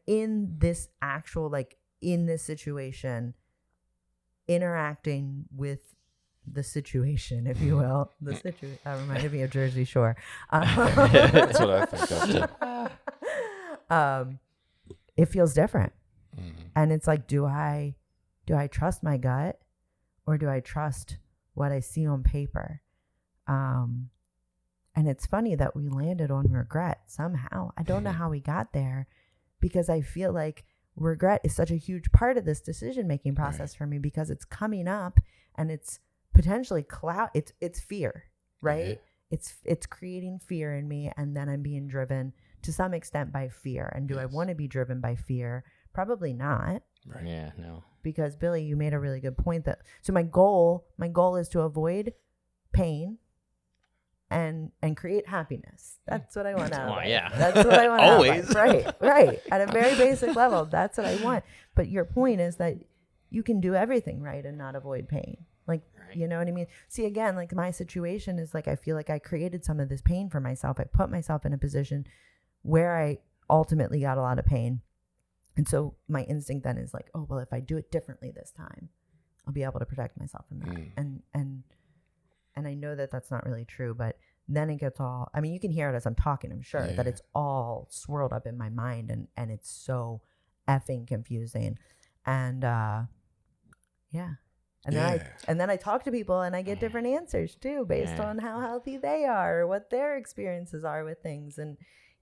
Speaker 3: in this actual, like in this situation, interacting with the situation, if you will, that reminded me of Jersey Shore.
Speaker 2: That's what I think of too.
Speaker 3: It feels different. And it's like, do I trust my gut or do I trust what I see on paper? And it's funny that we landed on regret somehow. I don't know how we got there because I feel like regret is such a huge part of this decision-making process for me because it's coming up and it's potentially it's fear, right? It's creating fear in me and then I'm being driven to some extent by fear. And do I want to be driven by fear? Probably not.
Speaker 1: Right. Yeah, no.
Speaker 3: Because Billy, you made a really good point so my goal is to avoid pain and create happiness. That's what I want out of life.
Speaker 1: Yeah.
Speaker 3: That's what I want
Speaker 1: Always.
Speaker 3: out of life. Right. At a very basic level, that's what I want. But your point is that you can do everything right and not avoid pain. Like, you know what I mean? See, again, like my situation is like I feel like I created some of this pain for myself. I put myself in a position where I ultimately got a lot of pain. And so my instinct then is like, oh, well, if I do it differently this time, I'll be able to protect myself from that. And I know that that's not really true, but then it gets all, I mean, you can hear it as I'm talking, I'm sure, that it's all swirled up in my mind and it's so effing confusing. And And then I talk to people and I get different answers too, based on how healthy they are or what their experiences are with things. And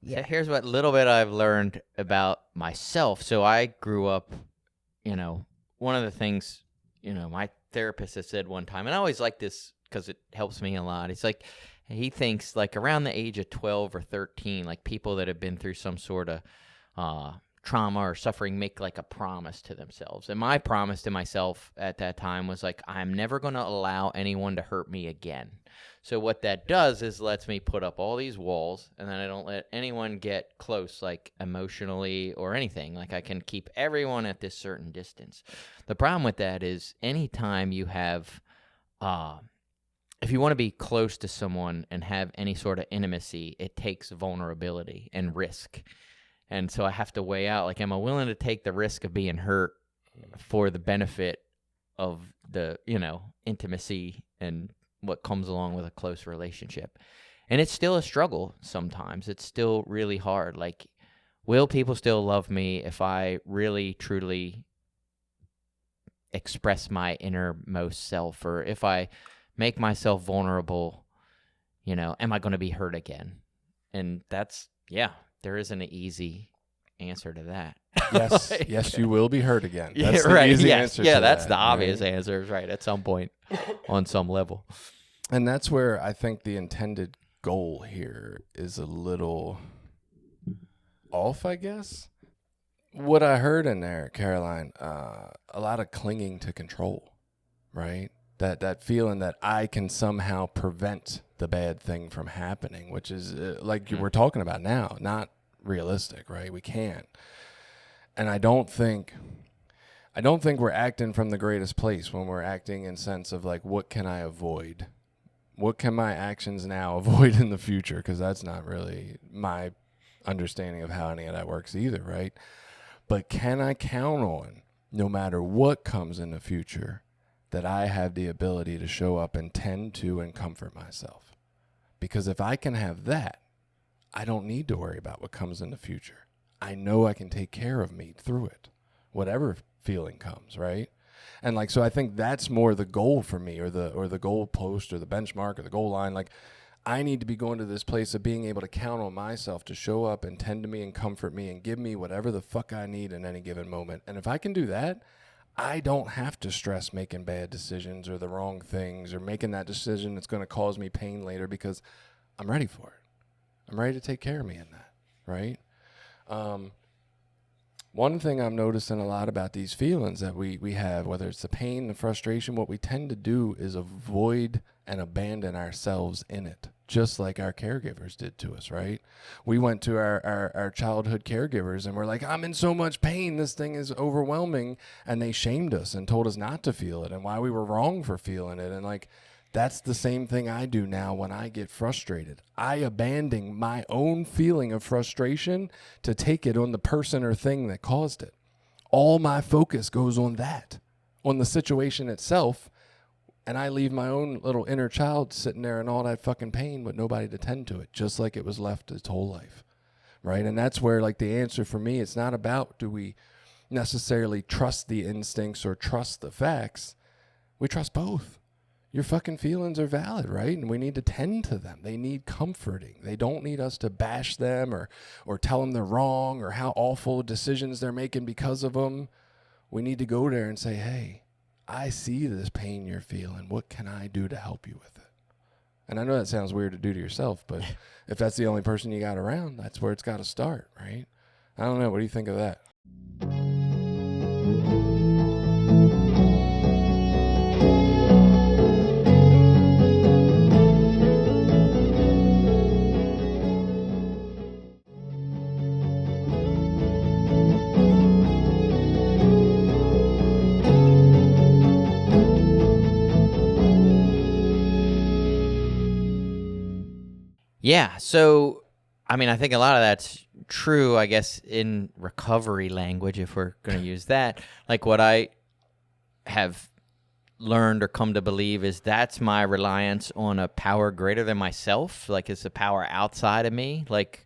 Speaker 1: So here's what little bit I've learned about myself. So I grew up, one of the things, my therapist has said one time, and I always like this because it helps me a lot. It's like, he thinks like around the age of 12 or 13, like people that have been through some sort of trauma or suffering make like a promise to themselves. And my promise to myself at that time was like, I'm never going to allow anyone to hurt me again. So what that does is lets me put up all these walls, and then I don't let anyone get close, like emotionally or anything. Like I can keep everyone at this certain distance. The problem with that is anytime you have, if you want to be close to someone and have any sort of intimacy, it takes vulnerability and risk. And so I have to weigh out, like, am I willing to take the risk of being hurt for the benefit of the, intimacy and what comes along with a close relationship? And it's still a struggle sometimes. It's still really hard. Like, will people still love me if I really, truly express my innermost self, or if I make myself vulnerable, am I going to be hurt again? And that's, there isn't an easy answer to that.
Speaker 2: Yes,
Speaker 1: Like,
Speaker 2: yes, you will be hurt again.
Speaker 1: Yeah,
Speaker 2: That's
Speaker 1: right.
Speaker 2: the easy
Speaker 1: Yes.
Speaker 2: answer
Speaker 1: Yeah,
Speaker 2: to
Speaker 1: that's
Speaker 2: that,
Speaker 1: the obvious
Speaker 2: right?
Speaker 1: answer, right? At some point, on some level.
Speaker 2: And that's where I think the intended goal here is a little off, I guess. What I heard in there, Caroline, a lot of clinging to control, right? That feeling that I can somehow prevent the bad thing from happening, which is like we're talking about now, not realistic, right? We can't. And I don't think we're acting from the greatest place when we're acting in sense of like, what can I avoid? What can my actions now avoid in the future? Because that's not really my understanding of how any of that works either, right? But can I count on, no matter what comes in the future, that I have the ability to show up and tend to and comfort myself? Because if I can have that, I don't need to worry about what comes in the future. I know I can take care of me through it, whatever feeling comes, right? And like, so I think that's more the goal for me, or the goal post, or the benchmark, or the goal line. Like, I need to be going to this place of being able to count on myself to show up and tend to me and comfort me and give me whatever the fuck I need in any given moment. And if I can do that, I don't have to stress making bad decisions or the wrong things or making that decision that's going to cause me pain later, because I'm ready for it. I'm ready to take care of me in that, right? One thing I'm noticing a lot about these feelings that we have, whether it's the pain, the frustration, what we tend to do is avoid and abandon ourselves in it, just like our caregivers did to us, right? We went to our childhood caregivers and we're like, I'm in so much pain, this thing is overwhelming, and they shamed us and told us not to feel it and why we were wrong for feeling it. And like, that's the same thing I do now when I get frustrated. I abandon my own feeling of frustration to take it on the person or thing that caused it. All my focus goes on that, on the situation itself, and I leave my own little inner child sitting there in all that fucking pain with nobody to tend to it, just like it was left its whole life, right? And that's where, like, the answer for me, it's not about do we necessarily trust the instincts or trust the facts. We trust both. Your fucking feelings are valid, right? And we need to tend to them. They need comforting. They don't need us to bash them or tell them they're wrong or how awful decisions they're making because of them. We need to go there and say, hey, I see this pain you're feeling. What can I do to help you with it? And I know that sounds weird to do to yourself, but if that's the only person you got around, that's where it's got to start, right? I don't know. What do you think of that?
Speaker 1: Yeah, so I mean, I think a lot of that's true, I guess, in recovery language, if we're going to use that. Like, what I have learned or come to believe is that's my reliance on a power greater than myself. Like, it's a power outside of me. Like,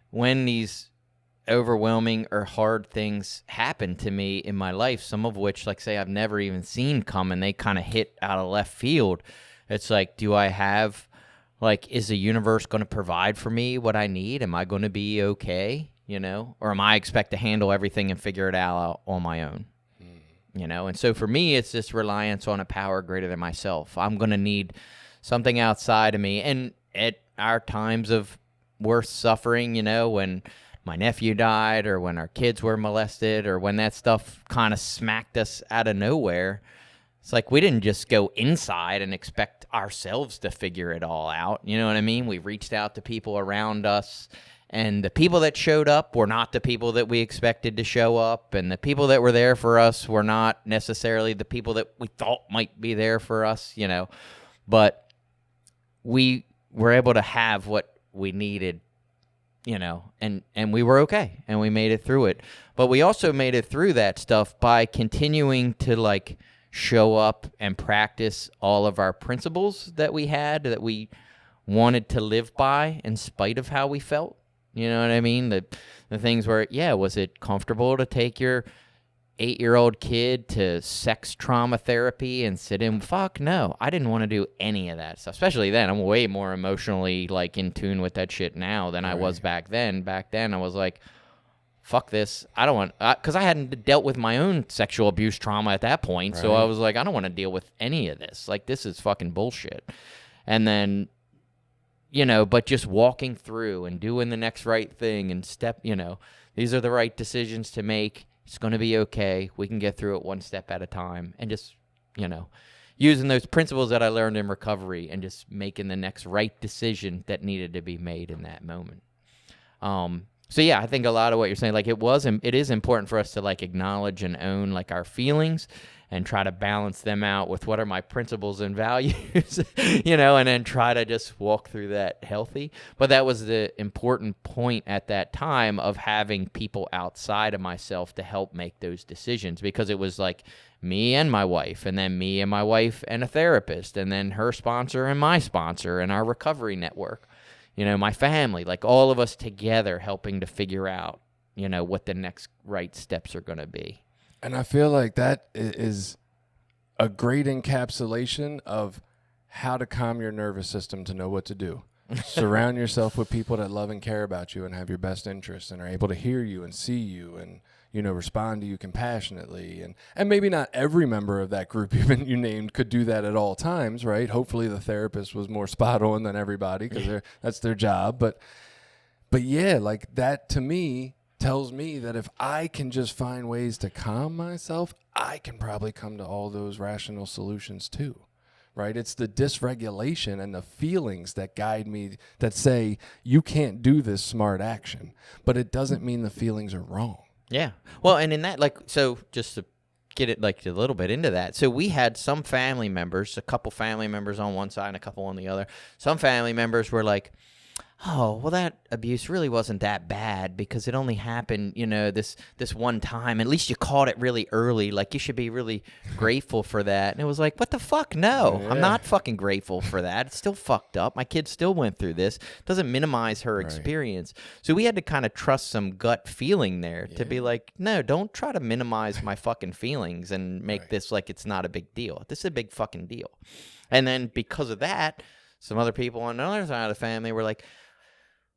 Speaker 1: when these overwhelming or hard things happen to me in my life, some of which, like, say, I've never even seen come, and they kind of hit out of left field, it's like, do I have... Like, is the universe going to provide for me what I need? Am I going to be okay, Or am I expect to handle everything and figure it out on my own, And so for me, it's this reliance on a power greater than myself. I'm going to need something outside of me. And at our times of worst suffering, when my nephew died or when our kids were molested or when that stuff kind of smacked us out of nowhere, it's like we didn't just go inside and expect ourselves to figure it all out. You know what I mean? We reached out to people around us, and the people that showed up were not the people that we expected to show up, and the people that were there for us were not necessarily the people that we thought might be there for us, But we were able to have what we needed, and we were okay, and we made it through it. But we also made it through that stuff by continuing to, like, show up and practice all of our principles that we had, that we wanted to live by in spite of how we felt, You know what I mean? The things where, yeah, was it comfortable to take your 8-year-old kid to sex trauma therapy and sit in? Fuck no. I didn't want to do any of that stuff, especially then. I'm way more emotionally like in tune with that shit now than I was back then. Back then I was like, fuck this. I don't want, because I hadn't dealt with my own sexual abuse trauma at that point. So I was like, I don't want to deal with any of this. Like, this is fucking bullshit. And then, but just walking through and doing the next right thing and these are the right decisions to make. It's going to be okay. We can get through it one step at a time. And just, using those principles that I learned in recovery and just making the next right decision that needed to be made in that moment. So yeah, I think a lot of what you're saying, like it is important for us to like acknowledge and own like our feelings and try to balance them out with what are my principles and values, and then try to just walk through that healthy. But that was the important point at that time of having people outside of myself to help make those decisions, because it was like me and my wife, and then me and my wife and a therapist, and then her sponsor and my sponsor and our recovery network. My family, like all of us together helping to figure out, what the next right steps are going to be.
Speaker 2: And I feel like that is a great encapsulation of how to calm your nervous system to know what to do. Surround yourself with people that love and care about you and have your best interests and are able to hear you and see you and, respond to you compassionately. And maybe not every member of that group you named could do that at all times, right? Hopefully the therapist was more spot on than everybody because that's their job. But yeah, like that to me tells me that if I can just find ways to calm myself, I can probably come to all those rational solutions too. Right? It's the dysregulation and the feelings that guide me that say you can't do this smart action, but it doesn't mean the feelings are wrong.
Speaker 1: Yeah. Well, and in that, like, so just to get it like a little bit into that. So we had some family members, a couple family members on one side and a couple on the other. Some family members were like, oh, well, that abuse really wasn't that bad because it only happened, this one time. At least you caught it really early. Like, you should be really grateful for that. And it was like, what the fuck? No, I'm not fucking grateful for that. It's still fucked up. My kid still went through this. It doesn't minimize her experience. So we had to kind of trust some gut feeling there to be like, no, don't try to minimize my fucking feelings and make this like it's not a big deal. This is a big fucking deal. And then because of that, some other people on the other side of the family were like,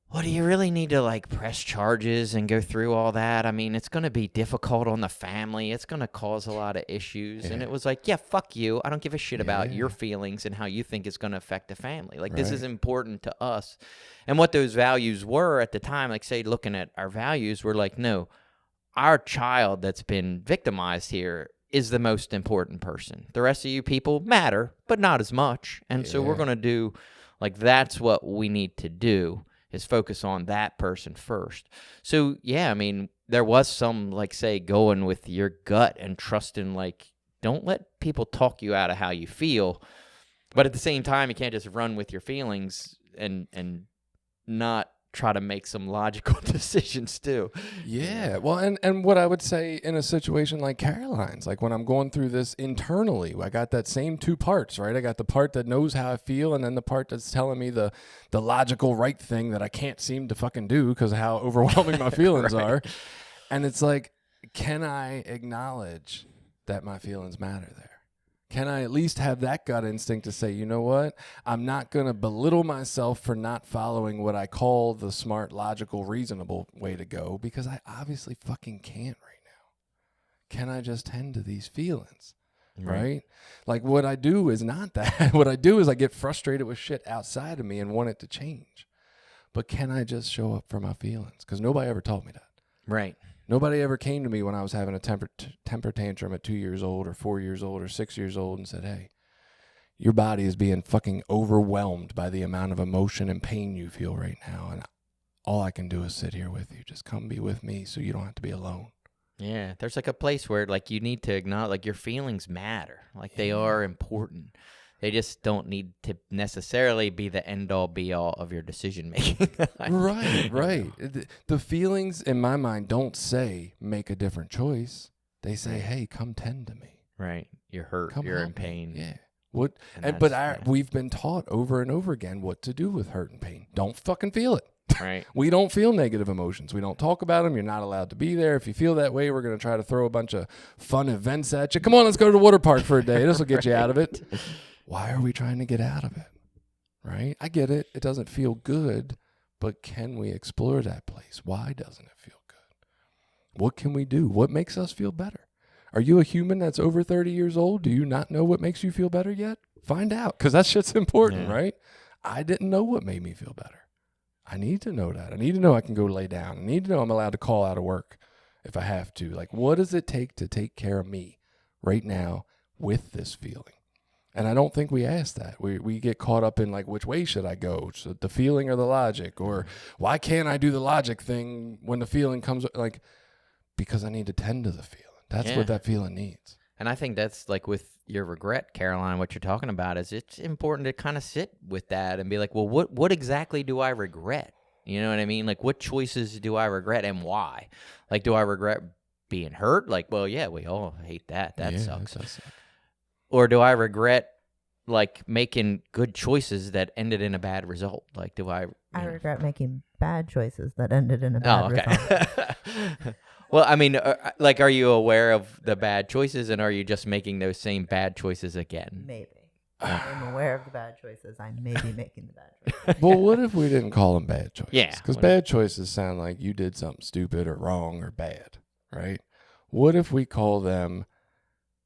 Speaker 1: well, do you really need to, like, press charges and go through all that? I mean, it's going to be difficult on the family. It's going to cause a lot of issues. Yeah. And it was like, yeah, fuck you. I don't give a shit about your feelings and how you think it's going to affect the family. Like, this is important to us. And what those values were at the time, like, say, looking at our values, we're like, no, our child that's been victimized here is the most important person. The rest of you people matter, but not as much. And so we're going to do, like, that's what we need to do. Is focus on that person first. So, yeah, I mean, there was some, like, say, going with your gut and trusting, like, don't let people talk you out of how you feel. But at the same time, you can't just run with your feelings and not try to make some logical decisions too.
Speaker 2: Yeah. Well, and what I would say in a situation like Caroline's, like when I'm going through this internally, I got that same two parts, right? I got the part that knows how I feel and then the part that's telling me the logical right thing that I can't seem to fucking do because of how overwhelming my feelings are. And it's like, can I acknowledge that my feelings matter there? Can I at least have that gut instinct to say, you know what? I'm not going to belittle myself for not following what I call the smart, logical, reasonable way to go because I obviously fucking can't right now. Can I just tend to these feelings? Right? Like what I do is not that. What I do is I get frustrated with shit outside of me and want it to change. But can I just show up for my feelings? Because nobody ever taught me that.
Speaker 1: Right.
Speaker 2: Nobody ever came to me when I was having a temper tantrum at 2 years old or 4 years old or 6 years old and said, hey, your body is being fucking overwhelmed by the amount of emotion and pain you feel right now. And all I can do is sit here with you. Just come be with me so you don't have to be alone.
Speaker 1: Yeah, there's like a place where like you need to acknowledge like your feelings matter. Like they are important. They just don't need to necessarily be the end-all, be-all of your decision-making.
Speaker 2: Right. The feelings, in my mind, don't say, make a different choice. They say, hey, come tend to me.
Speaker 1: Right. You're hurt. You're in pain.
Speaker 2: Yeah. We've been taught over and over again what to do with hurt and pain. Don't fucking feel it.
Speaker 1: Right.
Speaker 2: We don't feel negative emotions. We don't talk about them. You're not allowed to be there. If you feel that way, we're going to try to throw a bunch of fun events at you. Come on, let's go to the water park for a day. This will get you out of it. Why are we trying to get out of it? Right? I get it. It doesn't feel good, but can we explore that place? Why doesn't it feel good? What can we do? What makes us feel better? Are you a human that's over 30 years old? Do you not know what makes you feel better yet? Find out, because that shit's important, right? I didn't know what made me feel better. I need to know that. I need to know I can go lay down. I need to know I'm allowed to call out of work if I have to. Like, what does it take to take care of me right now with this feeling? And I don't think we ask that. We get caught up in, like, which way should I go? So the feeling or the logic? Or why can't I do the logic thing when the feeling comes? Like, because I need to tend to the feeling. That's what that feeling needs.
Speaker 1: And I think that's like with your regret, Caroline, what you're talking about is it's important to kind of sit with that and be like, well, what exactly do I regret? You know what I mean? Like, what choices do I regret and why? Like, do I regret being hurt? Like, well, yeah, we all hate that. That sucks.
Speaker 2: That does suck.
Speaker 1: Or do I regret, like, making good choices that ended in a bad result? Like, do I...
Speaker 3: I regret making bad choices that ended in a bad result.
Speaker 1: Well, I mean, like, are you aware of the bad choices, and are you just making those same bad choices again?
Speaker 3: Maybe. I'm aware of the bad choices. I may be making the bad choices.
Speaker 2: Well, what if we didn't call them bad choices?
Speaker 1: Yeah.
Speaker 2: Because bad choices sound like you did something stupid or wrong or bad, right? What if we call them,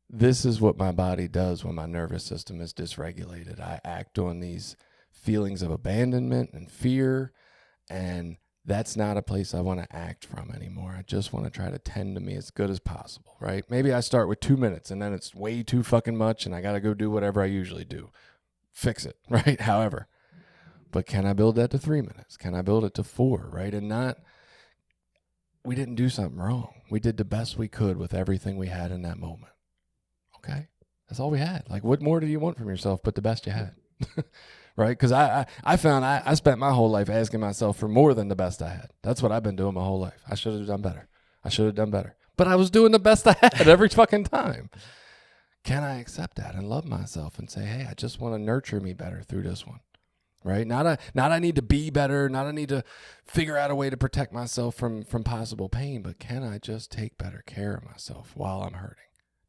Speaker 2: this is what my body does when my nervous system is dysregulated. I act on these feelings of abandonment and fear, and that's not a place I want to act from anymore. I just want to try to tend to me as good as possible, right? Maybe I start with 2 minutes and then it's way too fucking much and I got to go do whatever I usually do. Fix it, right? However, but can I build that to 3 minutes? Can I build it to 4, right? And not, we didn't do something wrong. We did the best we could with everything we had in that moment. Okay? That's all we had. Like, what more do you want from yourself but the best you had? Right? Because I found I spent my whole life asking myself for more than the best I had. That's what I've been doing my whole life. I should have done better. I should have done better. But I was doing the best I had every fucking time. Can I accept that and love myself and say, hey, I just want to nurture me better through this one? Right? Not I need to be better, not I need to figure out a way to protect myself from possible pain, but can I just take better care of myself while I'm hurting?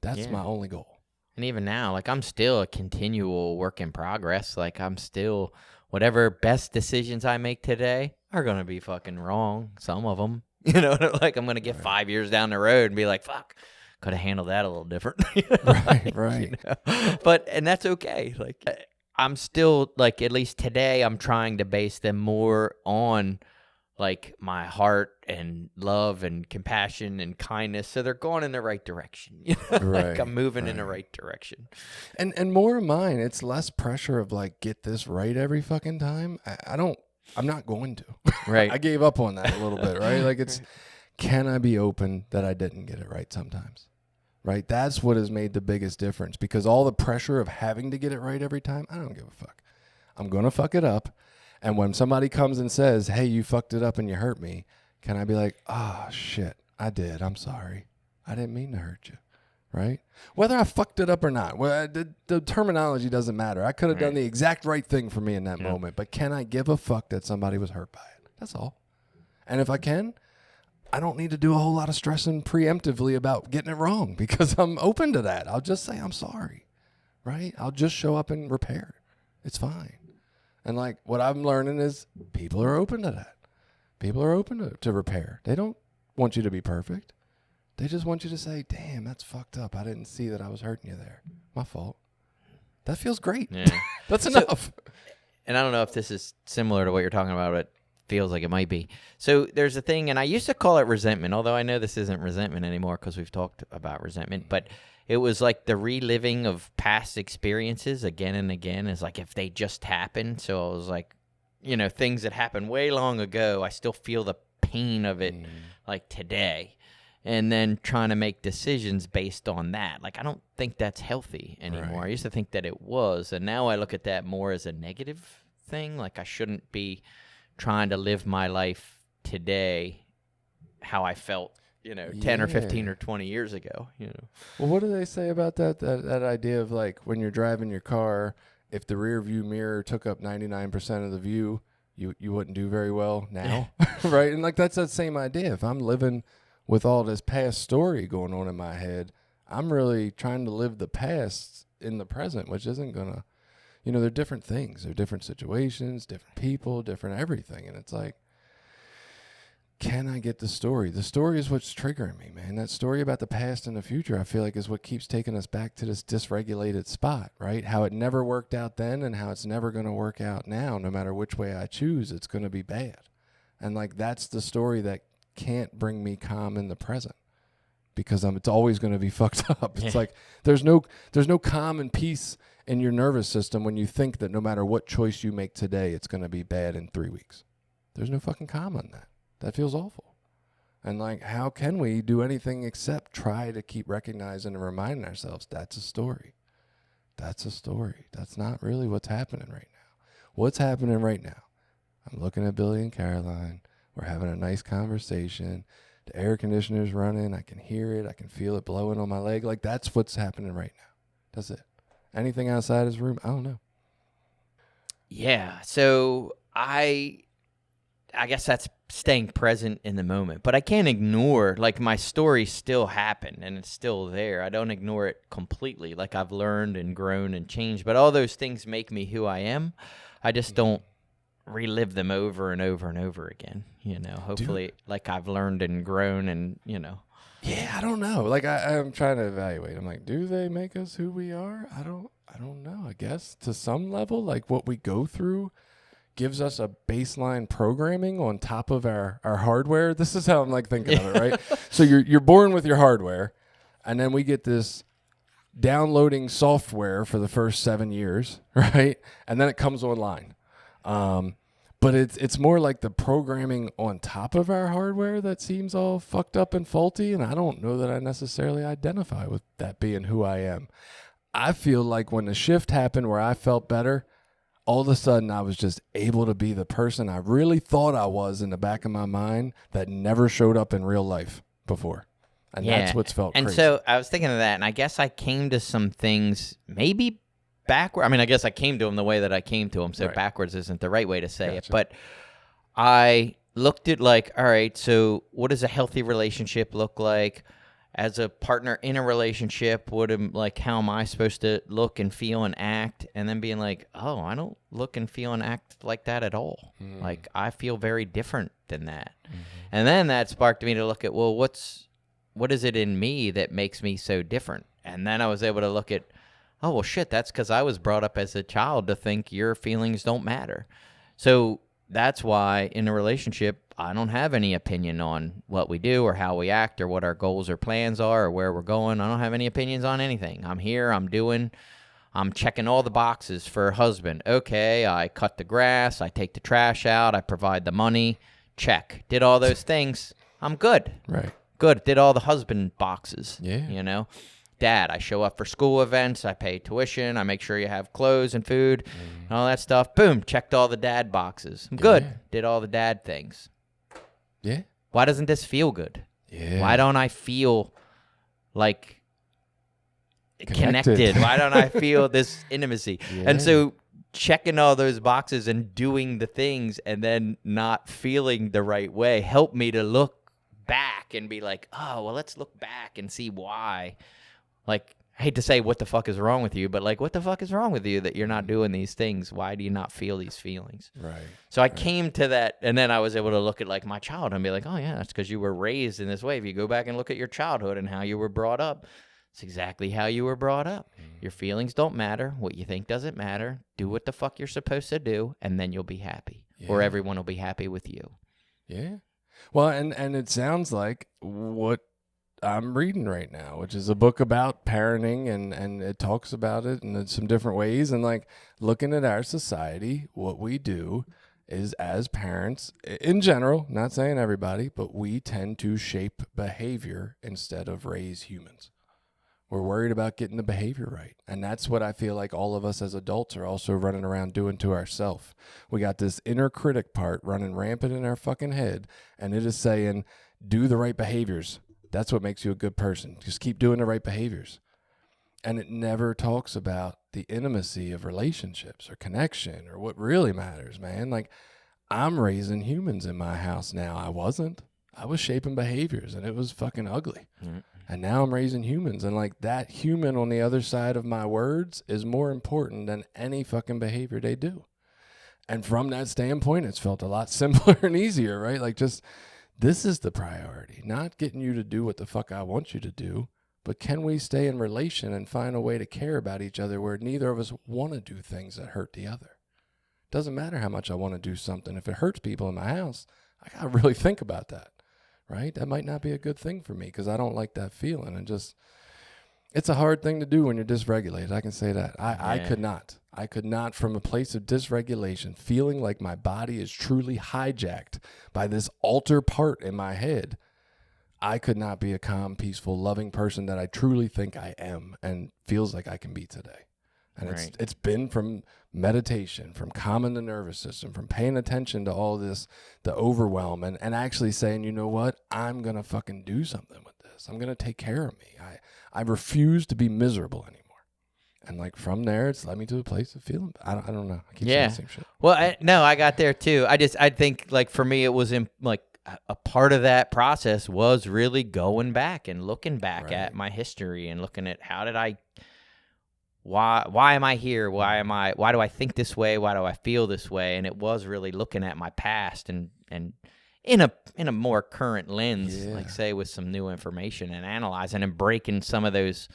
Speaker 2: That's my only goal.
Speaker 1: And even now, like, I'm still a continual work in progress. Like, I'm still, whatever best decisions I make today are going to be fucking wrong. Some of them, you know, like, I'm going to get 5 years down the road and be like, fuck, could have handled that a little different. You know?
Speaker 2: Right.
Speaker 1: You know? But, and that's okay. Like, I'm still, like, at least today, I'm trying to base them more on, like, my heart and love and compassion and kindness, so they're going in the right direction. You know? Like, I'm moving in the right direction.
Speaker 2: And more of mine, it's less pressure of, like, get this right every fucking time. I'm not going to.
Speaker 1: Right.
Speaker 2: I gave up on that a little bit, right? Like, it's, can I be open that I didn't get it right sometimes? Right? That's what has made the biggest difference, because all the pressure of having to get it right every time, I don't give a fuck. I'm going to fuck it up. And when somebody comes and says, hey, you fucked it up and you hurt me, can I be like, oh, shit, I did. I'm sorry. I didn't mean to hurt you. Right? Whether I fucked it up or not, well, the terminology doesn't matter. I could have done the exact right thing for me in that moment, but can I give a fuck that somebody was hurt by it? That's all. And if I can, I don't need to do a whole lot of stressing preemptively about getting it wrong, because I'm open to that. I'll just say I'm sorry. Right? I'll just show up and repair. It's fine. And, like, what I'm learning is people are open to that. People are open to repair. They don't want you to be perfect. They just want you to say, damn, that's fucked up. I didn't see that I was hurting you there. My fault. That feels great.
Speaker 1: Yeah.
Speaker 2: That's enough.
Speaker 1: And I don't know if this is similar to what you're talking about, but it feels like it might be. So there's a thing, and I used to call it resentment, although I know this isn't resentment anymore because we've talked about resentment, but it was like the reliving of past experiences again and again. Is like if they just happened. So I was like, you know, things that happened way long ago, I still feel the pain of it like today. And then trying to make decisions based on that. Like, I don't think that's healthy anymore.
Speaker 2: Right.
Speaker 1: I used to think that it was, and now I look at that more as a negative thing. Like, I shouldn't be trying to live my life today how I felt, you know, 10 or 15 or 20 years ago, you know.
Speaker 2: Well, what do they say about that idea of, like, when you're driving your car, if the rear view mirror took up 99% of the view, you wouldn't do very well now, right? And like that's that same idea. If I'm living with all this past story going on in my head, I'm really trying to live the past in the present, which isn't gonna, they're different things, they're different situations, different people, different everything, and it's like, can I get the story? The story is what's triggering me, man. That story about the past and the future, I feel like, is what keeps taking us back to this dysregulated spot, right? How it never worked out then and how it's never going to work out now. No matter which way I choose, it's going to be bad. And, like, that's the story that can't bring me calm in the present because it's always going to be fucked up. It's like there's no calm and peace in your nervous system when you think that no matter what choice you make today, it's going to be bad in 3 weeks. There's no fucking calm on that. That feels awful. And like, how can we do anything except try to keep recognizing and reminding ourselves that's a story. That's a story. That's not really what's happening right now. What's happening right now? I'm looking at Billy and Caroline. We're having a nice conversation. The air conditioner's running. I can hear it. I can feel it blowing on my leg. Like, that's what's happening right now. That's it. Anything outside this room, I don't know.
Speaker 1: Yeah. So I guess that's staying present in the moment, but I can't ignore, like, my story still happened and it's still there. I don't ignore it completely. Like, I've learned and grown and changed, but all those things make me who I am. I just don't relive them over and over and over again. Hopefully, like, I've learned and grown and,
Speaker 2: Yeah, I don't know. Like, I'm trying to evaluate. I'm like, do they make us who we are? I don't know. I guess to some level, like, what we go through gives us a baseline programming on top of our hardware. This is how I'm like thinking of it, right? So you're born with your hardware, and then we get this downloading software for the first 7 years, right? And then it comes online. But it's more like the programming on top of our hardware that seems all fucked up and faulty, and I don't know that I necessarily identify with that being who I am. I feel like when the shift happened where I felt better, all of a sudden I was just able to be the person I really thought I was in the back of my mind that never showed up in real life before. And that's what's felt
Speaker 1: and
Speaker 2: crazy.
Speaker 1: So I was thinking of that, and I guess I came to some things maybe backward. I mean, I guess I came to them the way that I came to them, so
Speaker 2: Right.
Speaker 1: Backwards isn't the right way to say it.
Speaker 2: Gotcha.
Speaker 1: But I looked at, like, all right, so what does a healthy relationship look like? As a partner in a relationship, how am I supposed to look and feel and act? And then being like, oh, I don't look and feel and act like that at all. Like, I feel very different than that. And then that sparked me to look at, well, what is it in me that makes me so different? And then I was able to look at, oh, well, shit, that's because I was brought up as a child to think your feelings don't matter. So that's why in a relationship, I don't have any opinion on what we do or how we act or what our goals or plans are or where we're going. I don't have any opinions on anything. I'm here, I'm checking all the boxes for a husband. Okay, I cut the grass, I take the trash out, I provide the money. Check. Did all those things. I'm good.
Speaker 2: Right.
Speaker 1: Good. Did all the husband boxes.
Speaker 2: Yeah.
Speaker 1: Dad, I show up for school events, I pay tuition, I make sure you have clothes and food and all that stuff. Boom, checked all the dad boxes. I'm good.
Speaker 2: Yeah.
Speaker 1: Did all the dad things.
Speaker 2: Yeah.
Speaker 1: Why doesn't this feel good?
Speaker 2: Yeah.
Speaker 1: Why don't I feel like connected? Why don't I feel this intimacy?
Speaker 2: Yeah.
Speaker 1: And so checking all those boxes and doing the things and then not feeling the right way helped me to look back and be like, oh, well, let's look back and see why. Like, I hate to say what the fuck is wrong with you, but like, what the fuck is wrong with you that you're not doing these things? Why do you not feel these feelings?
Speaker 2: Right.
Speaker 1: So I came to that, and then I was able to look at like my childhood and be like, oh yeah, that's because you were raised in this way. If you go back and look at your childhood and how you were brought up, it's exactly how you were brought up. Your feelings don't matter. What you think doesn't matter. Do what the fuck you're supposed to do, and then you'll be happy, or everyone will be happy with you.
Speaker 2: Yeah. Well, and it sounds like what I'm reading right now, which is a book about parenting, and it talks about it in some different ways. And like looking at our society, what we do is as parents, in general, not saying everybody, but we tend to shape behavior instead of raise humans. We're worried about getting the behavior right. And that's what I feel like all of us as adults are also running around doing to ourselves. We got this inner critic part running rampant in our fucking head, and it is saying, do the right behaviors. That's what makes you a good person. Just keep doing the right behaviors. And it never talks about the intimacy of relationships or connection or what really matters, man. Like, I'm raising humans in my house now. I wasn't. I was shaping behaviors, and it was fucking ugly.
Speaker 1: Mm.
Speaker 2: And now I'm raising humans, and like that human on the other side of my words is more important than any fucking behavior they do. And from that standpoint, it's felt a lot simpler and easier, right? Like, just this is the priority, not getting you to do what the fuck I want you to do, but can we stay in relation and find a way to care about each other where neither of us want to do things that hurt the other? Doesn't matter how much I want to do something. If it hurts people in my house, I got to really think about that, right? That might not be a good thing for me because I don't like that feeling. And just, it's a hard thing to do when you're dysregulated. I can say that. I could not. I could not, from a place of dysregulation, feeling like my body is truly hijacked by this alter part in my head. I could not be a calm, peaceful, loving person that I truly think I am and feels like I can be today. And
Speaker 1: Right.
Speaker 2: it's been from meditation, from calming the nervous system, from paying attention to all this, the overwhelm, and actually saying, you know what, I'm going to fucking do something with this. I'm going to take care of me. I refuse to be miserable anymore. And like from there, it's led me to a place of feeling, I don't know. I keep saying the same shit.
Speaker 1: Well, I got there too. I think like for me, it was like a part of that process was really going back and looking back at my history and looking at why am I here? Why do I think this way? Why do I feel this way? And it was really looking at my past and in a more current lens, like say with some new information and analyzing and breaking some of those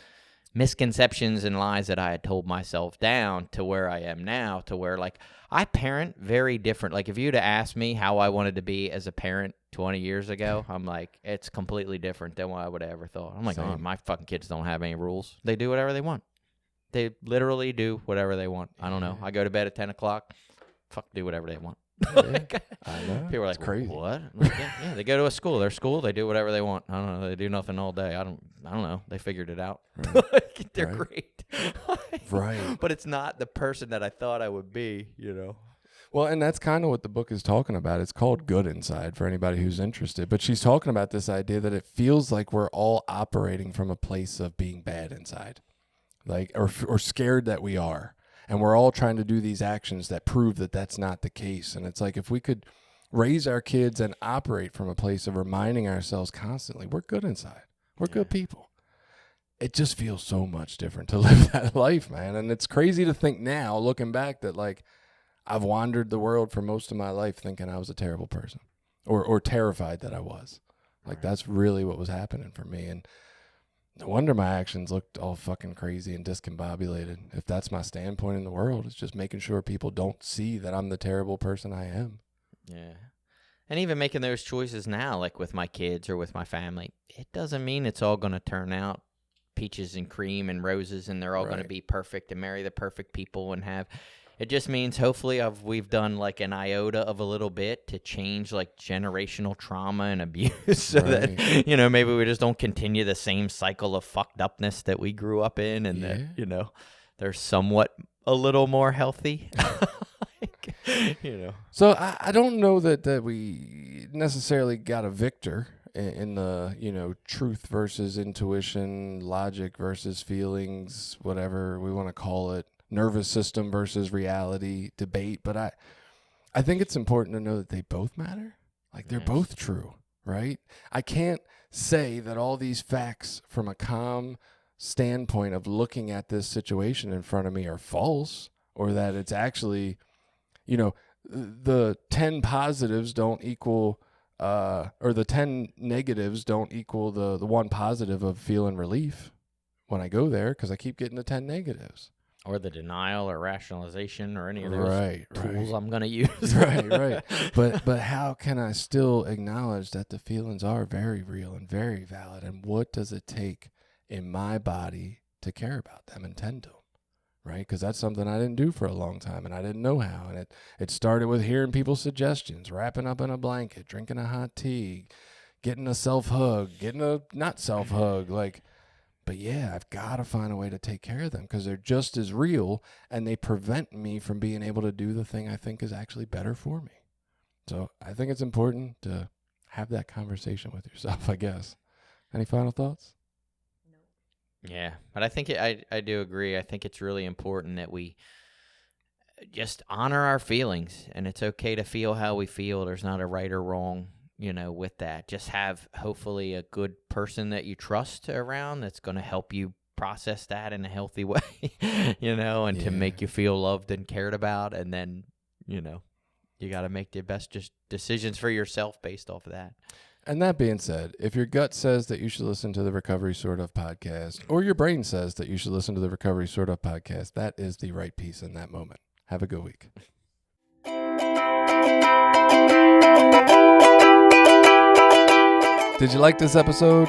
Speaker 1: misconceptions and lies that I had told myself down to where I am now, to where like I parent very different. Like if you'd have asked me how I wanted to be as a parent 20 years ago, I'm like, it's completely different than what I would have ever thought. I'm like, oh, my fucking kids don't have any rules. They do whatever they want. They literally do whatever they want. I don't know. I go to bed at 10 o'clock. Fuck, do whatever they want. Like,
Speaker 2: I know.
Speaker 1: people are like,
Speaker 2: it's crazy.
Speaker 1: What? Like, yeah, they go to a school. Their school, they do whatever they want. I don't know. They do nothing all day. I don't know. They figured it out.
Speaker 2: Right.
Speaker 1: Like, they're
Speaker 2: Right.
Speaker 1: great.
Speaker 2: Right.
Speaker 1: But it's not the person that I thought I would be, you know.
Speaker 2: Well, and that's kind of what the book is talking about. It's called Good Inside for anybody who's interested. But she's talking about this idea that it feels like we're all operating from a place of being bad inside, like or scared that we are. And we're all trying to do these actions that prove that that's not the case. And it's like if we could raise our kids and operate from a place of reminding ourselves constantly, we're good inside. We're good people. It just feels so much different to live that life, man. And it's crazy to think now, looking back, that like I've wandered the world for most of my life thinking I was a terrible person or terrified that I was. Like that's really what was happening for me. And no wonder my actions looked all fucking crazy and discombobulated. If that's my standpoint in the world, it's just making sure people don't see that I'm the terrible person I am.
Speaker 1: Yeah. And even making those choices now, like with my kids or with my family, it doesn't mean it's all going to turn out peaches and cream and roses and they're all going to be perfect and marry the perfect people and have... It just means hopefully we've done like an iota of a little bit to change like generational trauma and abuse so that, you know, maybe we just don't continue the same cycle of fucked upness that we grew up in and that, you know, they're somewhat a little more healthy. Like, you know.
Speaker 2: So I don't know that we necessarily got a victor in the, you know, truth versus intuition, logic versus feelings, whatever we want to call it. Nervous system versus reality debate, but I think it's important to know that they both matter. Like they're both true, right? I can't say that all these facts from a calm standpoint of looking at this situation in front of me are false or that it's actually, you know, the 10 positives don't equal or the 10 negatives don't equal the one positive of feeling relief when I go there because I keep getting the 10 negatives.
Speaker 1: Or the denial or rationalization or any of those tools I'm going to use.
Speaker 2: Right. But how can I still acknowledge that the feelings are very real and very valid? And what does it take in my body to care about them and tend to them? Right? Because that's something I didn't do for a long time and I didn't know how. And it started with hearing people's suggestions, wrapping up in a blanket, drinking a hot tea, getting a self-hug, getting a not self-hug, like... But yeah, I've got to find a way to take care of them because they're just as real and they prevent me from being able to do the thing I think is actually better for me. So I think it's important to have that conversation with yourself, I guess. Any final thoughts?
Speaker 1: Yeah, but I think I do agree. I think it's really important that we just honor our feelings, and it's okay to feel how we feel. There's not a right or wrong, with that. Just have hopefully a good person that you trust around that's going to help you process that in a healthy way, and to make you feel loved and cared about. And then, you got to make the best just decisions for yourself based off of that.
Speaker 2: And that being said, if your gut says that you should listen to the Recovery Sort of podcast, or your brain says that you should listen to the Recovery Sort of podcast, that is the right piece in that moment. Have a good week. Did you like this episode?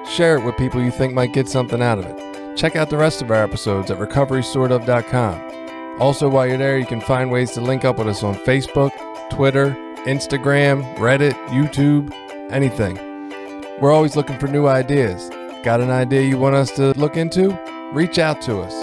Speaker 2: Share it with people you think might get something out of it. Check out the rest of our episodes at recoverysortof.com. Also, while you're there, you can find ways to link up with us on Facebook, Twitter, Instagram, Reddit, YouTube, anything. We're always looking for new ideas. Got an idea you want us to look into? Reach out to us.